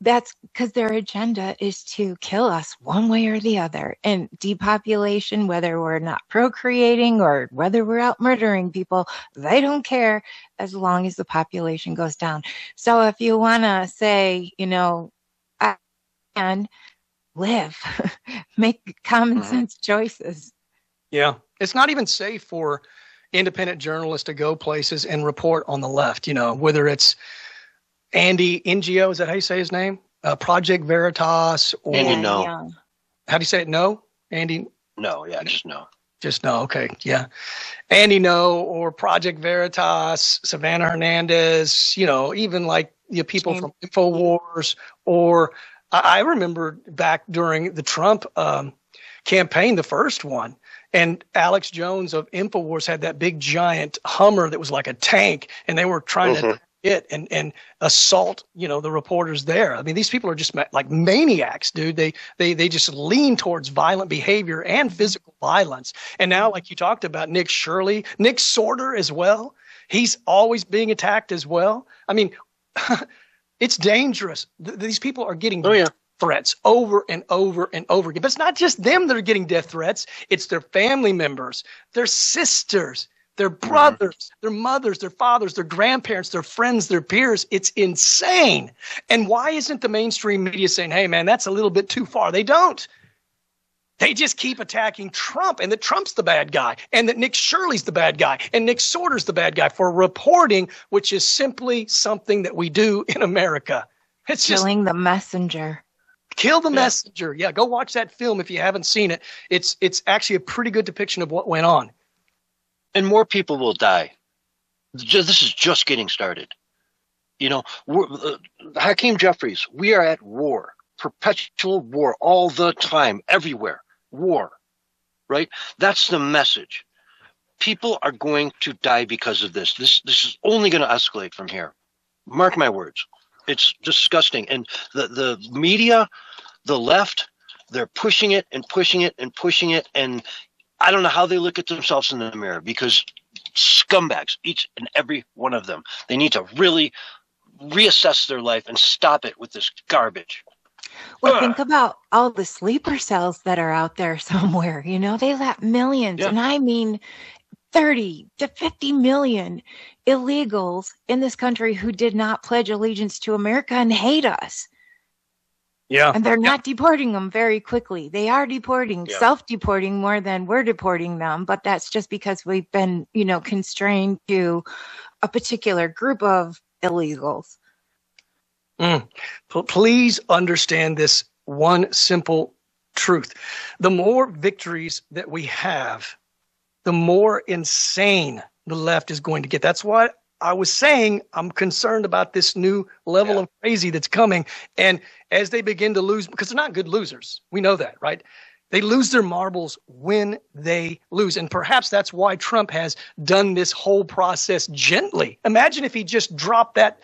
That's because their agenda is to kill us one way or the other. And depopulation, whether we're not procreating or whether we're out murdering people, they don't care as long as the population goes down. So if you want to say, you know, I can live, make common sense choices. Yeah. It's not even safe for independent journalists to go places and report on the left, you know, whether it's Andy Ngo, is that how you say his name? Project Veritas, or Andy No. Yeah. How do you say it? No, Andy. No, yeah, just no. Just no. Okay, yeah. Andy No, or Project Veritas, Savannah Hernandez. You know, even like the people from InfoWars, or I remember back during the Trump campaign, the first one. And Alex Jones of InfoWars had that big giant Hummer that was like a tank, and they were trying to hit and assault, you know, the reporters there. I mean, these people are just like maniacs, dude. They just lean towards violent behavior and physical violence. And now, like you talked about, Nick Shirley, Nick Sorter as well. He's always being attacked as well. I mean, it's dangerous. These people are getting threats over and over and over again. But it's not just them that are getting death threats. It's their family members, their sisters, their brothers, their mothers, their fathers, their grandparents, their friends, their peers. It's insane. And why isn't the mainstream media saying, hey, man, that's a little bit too far? They don't. They just keep attacking Trump, and that Trump's the bad guy, and that Nick Shirley's the bad guy, and Nick Sorter's the bad guy for reporting, which is simply something that we do in America. It's just Killing the messenger. Kill the messenger. Yeah, go watch that film if you haven't seen it. It's actually a pretty good depiction of what went on. And more people will die. This is just getting started. You know, Hakeem Jeffries, we are at war, perpetual war all the time, everywhere, war, right? That's the message. People are going to die because of this. This is only going to escalate from here. Mark my words. It's disgusting. And the media, the left, they're pushing it and pushing it and pushing it. And I don't know how they look at themselves in the mirror, because scumbags, each and every one of them, they need to really reassess their life and stop it with this garbage. Well, think about all the sleeper cells that are out there somewhere. You know, they let millions, and I mean 30 to 50 million illegals in this country who did not pledge allegiance to America and hate us. Yeah. And they're not deporting them very quickly. They are deporting, self-deporting more than we're deporting them. But that's just because we've been, you know, constrained to a particular group of illegals. Please understand this one simple truth. The more victories that we have, the more insane the left is going to get. That's what I was saying. I'm concerned about this new level of crazy that's coming. And as they begin to lose, because they're not good losers. We know that, right? They lose their marbles when they lose. And perhaps that's why Trump has done this whole process gently. Imagine if he just dropped that,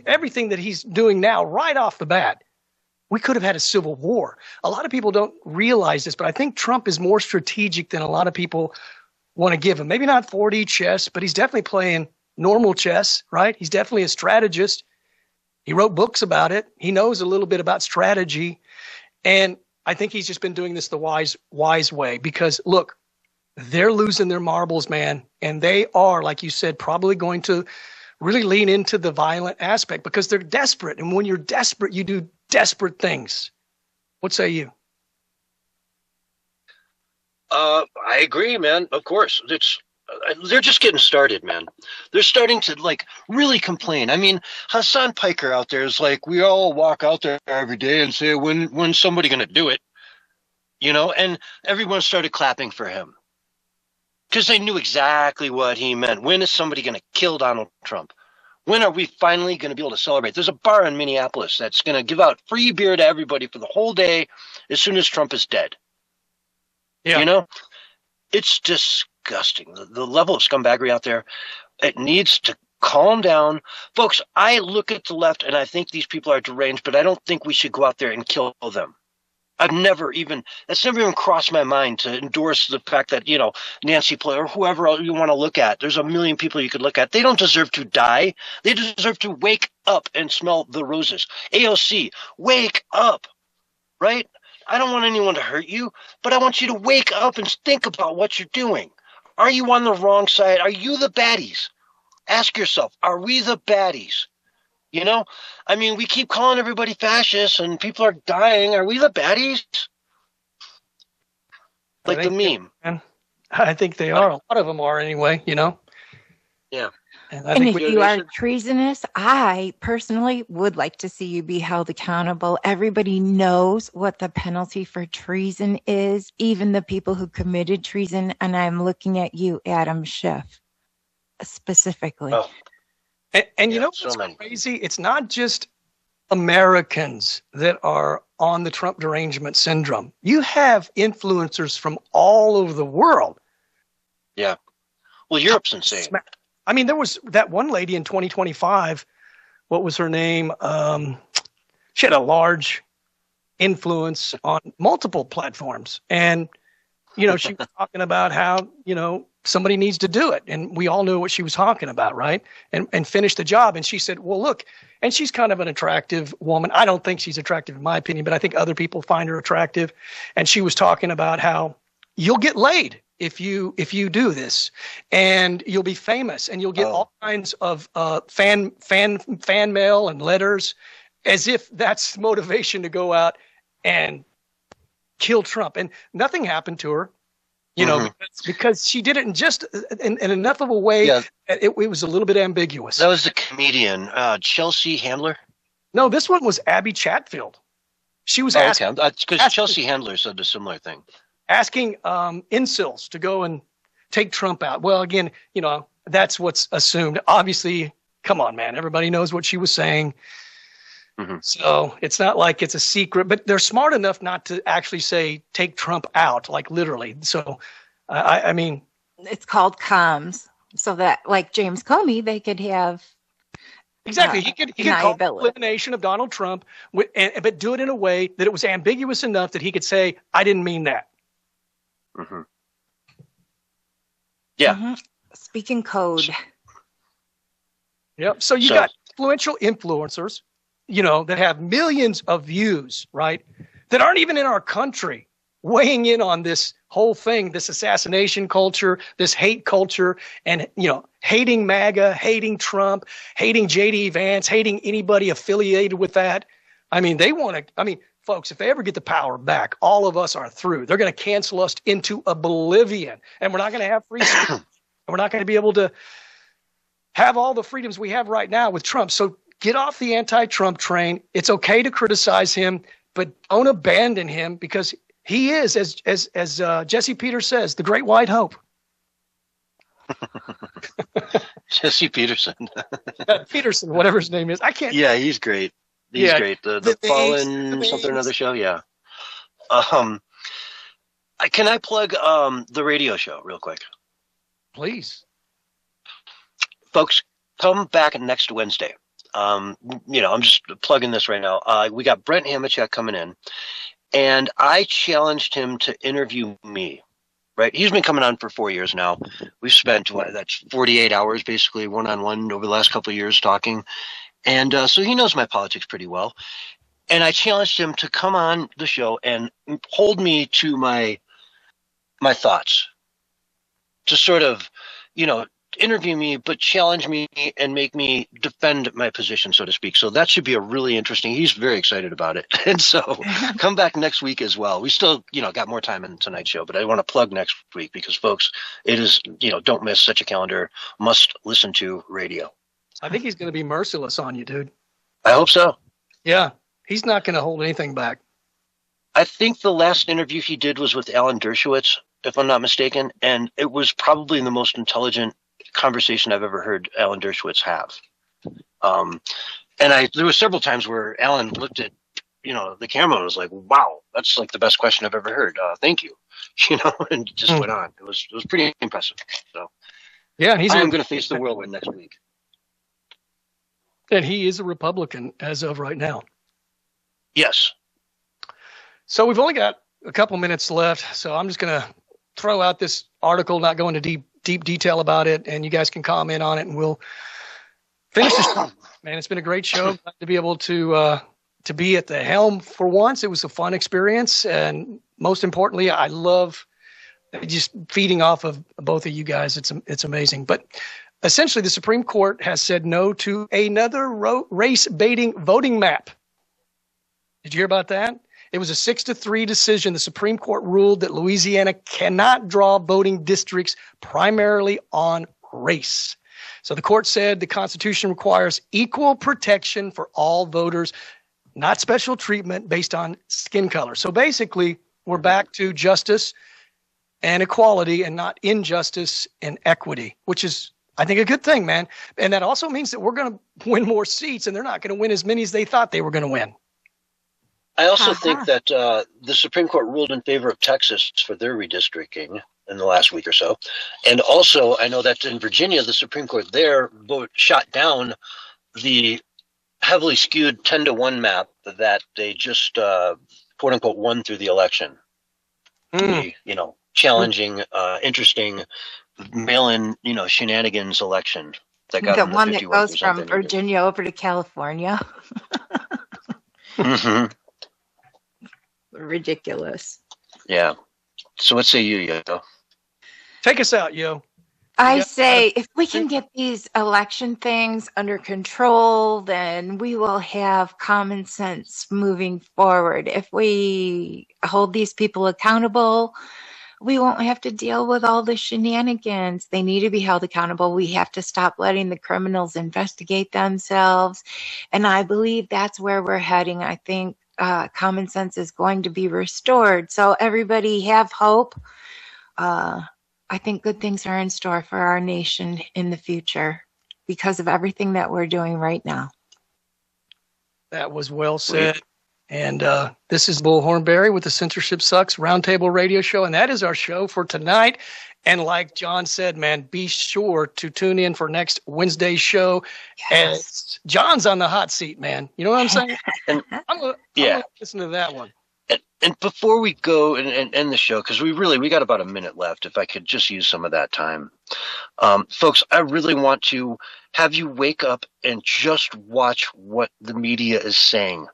everything that he's doing now right off the bat. We could have had a civil war. A lot of people don't realize this, but I think Trump is more strategic than a lot of people want to give him. Maybe not 4D chess, but he's definitely playing normal chess, right? He's definitely a strategist. He wrote books about it. He knows a little bit about strategy. And I think he's just been doing this the wise way because, look, they're losing their marbles, man. And they are, like you said, probably going to really lean into the violent aspect because they're desperate. And when you're desperate, you do desperate things. What say you? I agree, man. Of course. They're just getting started, man. They're starting to really complain. I mean, Hassan Piker out there is like, we all walk out there every day and say, when's somebody going to do it? And everyone started clapping for him because they knew exactly what he meant. When is somebody going to kill Donald Trump? When are we finally going to be able to celebrate? There's a bar in Minneapolis that's going to give out free beer to everybody for the whole day as soon as Trump is dead. Yeah. It's disgusting. The level of scumbaggery out there, it needs to calm down. Folks, I look at the left and I think these people are deranged, but I don't think we should go out there and kill them. That's never even crossed my mind to endorse the fact that, Nancy Pelosi or whoever you want to look at, there's a million people you could look at. They don't deserve to die. They deserve to wake up and smell the roses. AOC, wake up, right? I don't want anyone to hurt you, but I want you to wake up and think about what you're doing. Are you on the wrong side? Are you the baddies? Ask yourself, are we the baddies? I mean, we keep calling everybody fascists and people are dying. Are we the baddies? Like the meme. I think they are. A lot of them are anyway, Yeah. And if you are treasonous, I personally would like to see you be held accountable. Everybody knows what the penalty for treason is, even the people who committed treason. And I'm looking at you, Adam Schiff, specifically. Oh. And what's crazy? It's not just Americans that are on the Trump derangement syndrome. You have influencers from all over the world. Yeah. Well, Europe's insane. I mean, there was that one lady in 2025. What was her name? She had a large influence on multiple platforms. And, she was talking about how, somebody needs to do it. And we all knew what she was talking about, right? And finish the job. And she said, well, look, and she's kind of an attractive woman. I don't think she's attractive in my opinion, but I think other people find her attractive. And she was talking about how you'll get laid if you do this, and you'll be famous, and you'll get all kinds of fan mail and letters, as if that's motivation to go out and kill Trump. And nothing happened to her, because she did it in just in enough of a way that it was a little bit ambiguous. That was the comedian Chelsea Handler. No, this one was Abby Chatfield. She was asking because Chelsea Handler said a similar thing. Asking incels to go and take Trump out. Well, again, that's what's assumed. Obviously, come on, man. Everybody knows what she was saying. Mm-hmm. So it's not like it's a secret, but they're smart enough not to actually say take Trump out, like literally. So, I mean. It's called comms. So that, like James Comey, they could have. Exactly. He could call the elimination of Donald Trump, but do it in a way that it was ambiguous enough that he could say, I didn't mean that. Mm-hmm. Yeah. Mm-hmm. Speaking code. Yep. So you got influential influencers, that have millions of views, right? That aren't even in our country, weighing in on this whole thing, this assassination culture, this hate culture, and, hating MAGA, hating Trump, hating J.D. Vance, hating anybody affiliated with that. I mean, folks, if they ever get the power back, all of us are through. They're going to cancel us into oblivion, and we're not going to have free speech. And we're not going to be able to have all the freedoms we have right now with Trump. So get off the anti-Trump train. It's okay to criticize him, but don't abandon him, because he is, as Jesse Peters says, the great white hope. Jesse Peterson. Peterson, whatever his name is. I can't. Yeah, he's great. He's great. The Fallen something or another show. Yeah. Can I plug the radio show real quick? Please. Folks, come back next Wednesday. I'm just plugging this right now. We got Brent Hamachek coming in, and I challenged him to interview me. Right, he's been coming on for 4 years now. We've spent that's 48 hours basically one-on-one over the last couple of years talking, and so he knows my politics pretty well. And I challenged him to come on the show and hold me to my thoughts, to sort of, interview me, but challenge me and make me defend my position, so to speak. So that should be a really interesting. He's very excited about it. And so come back next week as well. We still, got more time in tonight's show, but I want to plug next week because folks, it is, don't miss such a calendar, must listen to radio. I think he's going to be merciless on you, dude. I hope so. Yeah. He's not going to hold anything back. I think the last interview he did was with Alan Dershowitz, if I'm not mistaken. And it was probably the most intelligent conversation I've ever heard Alan Dershowitz have. And there was several times where Alan looked at, the camera and was like, wow, that's like the best question I've ever heard. Thank you. And just went on. It was pretty impressive. So yeah, and I'm going to face the whirlwind next week. And he is a Republican as of right now. Yes. So we've only got a couple minutes left. So I'm just going to throw out this article, not go into deep detail about it, and you guys can comment on it, and we'll finish this. Man, it's been a great show. Glad to be able to be at the helm for once. It was a fun experience, and most importantly, I love just feeding off of both of you guys. It's amazing. But essentially, the Supreme Court has said no to another race baiting voting map. Did you hear about that? It was a 6-3 decision. The Supreme Court ruled that Louisiana cannot draw voting districts primarily on race. So the court said the Constitution requires equal protection for all voters, not special treatment based on skin color. So basically, we're back to justice and equality and not injustice and equity, which is, I think, a good thing, man. And that also means that we're going to win more seats, and they're not going to win as many as they thought they were going to win. I also think that the Supreme Court ruled in favor of Texas for their redistricting in the last week or so. And also, I know that in Virginia, the Supreme Court there shot down the heavily skewed 10-1 map that they just, quote unquote, won through the election. The, challenging, interesting mail-in, shenanigans election that got the one that 51% goes from Virginia over to California. Mm-hmm. Ridiculous. Yeah. So what say you, Yo? Take us out, Yo. I say if we can get these election things under control, then we will have common sense moving forward. If we hold these people accountable, we won't have to deal with all the shenanigans. They need to be held accountable. We have to stop letting the criminals investigate themselves. And I believe that's where we're heading. I think common sense is going to be restored. So everybody have hope. I think good things are in store for our nation in the future because of everything that we're doing right now. That was well said. And this is Bull Hornberry with the Censorship Sucks Roundtable Radio Show. And that is our show for tonight. And like John said, man, be sure to tune in for next Wednesday's show. Yes. And John's on the hot seat, man. You know what I'm saying? I'm gonna listen to that one. And before we go and end the show, because we got about a minute left, if I could just use some of that time. Folks, I really want to have you wake up and just watch what the media is saying.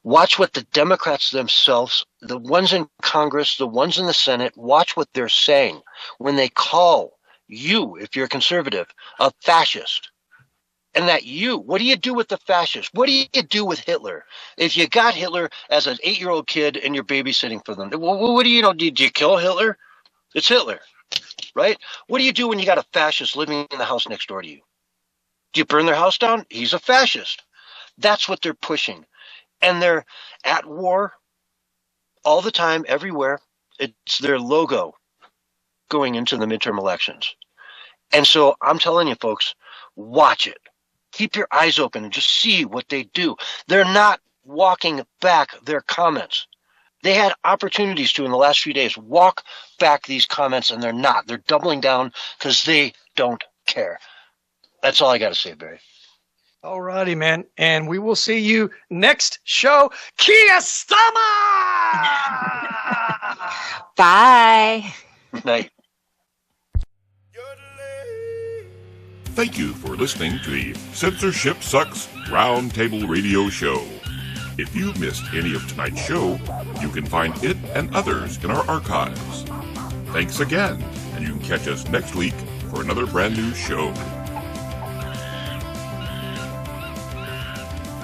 Watch what the Democrats themselves, the ones in Congress, the ones in the Senate, watch what they're saying when they call you, if you're a conservative, a fascist. And what do you do with the fascists? What do you do with Hitler? If you got Hitler as an 8-year-old kid and you're babysitting for them, what do you do? Do you kill Hitler? It's Hitler, right? What do you do when you got a fascist living in the house next door to you? Do you burn their house down? He's a fascist. That's what they're pushing. And they're at war all the time, everywhere. It's their logo going into the midterm elections. And so I'm telling you, folks, watch it. Keep your eyes open and just see what they do. They're not walking back their comments. They had opportunities to, in the last few days, walk back these comments, and they're not. They're doubling down because they don't care. That's all I got to say, Barry. All righty, man. And we will see you next show. Kia Stama! Bye. Night. Thank you for listening to the Censorship Sucks Roundtable Radio Show. If you missed any of tonight's show, you can find it and others in our archives. Thanks again, and you can catch us next week for another brand new show.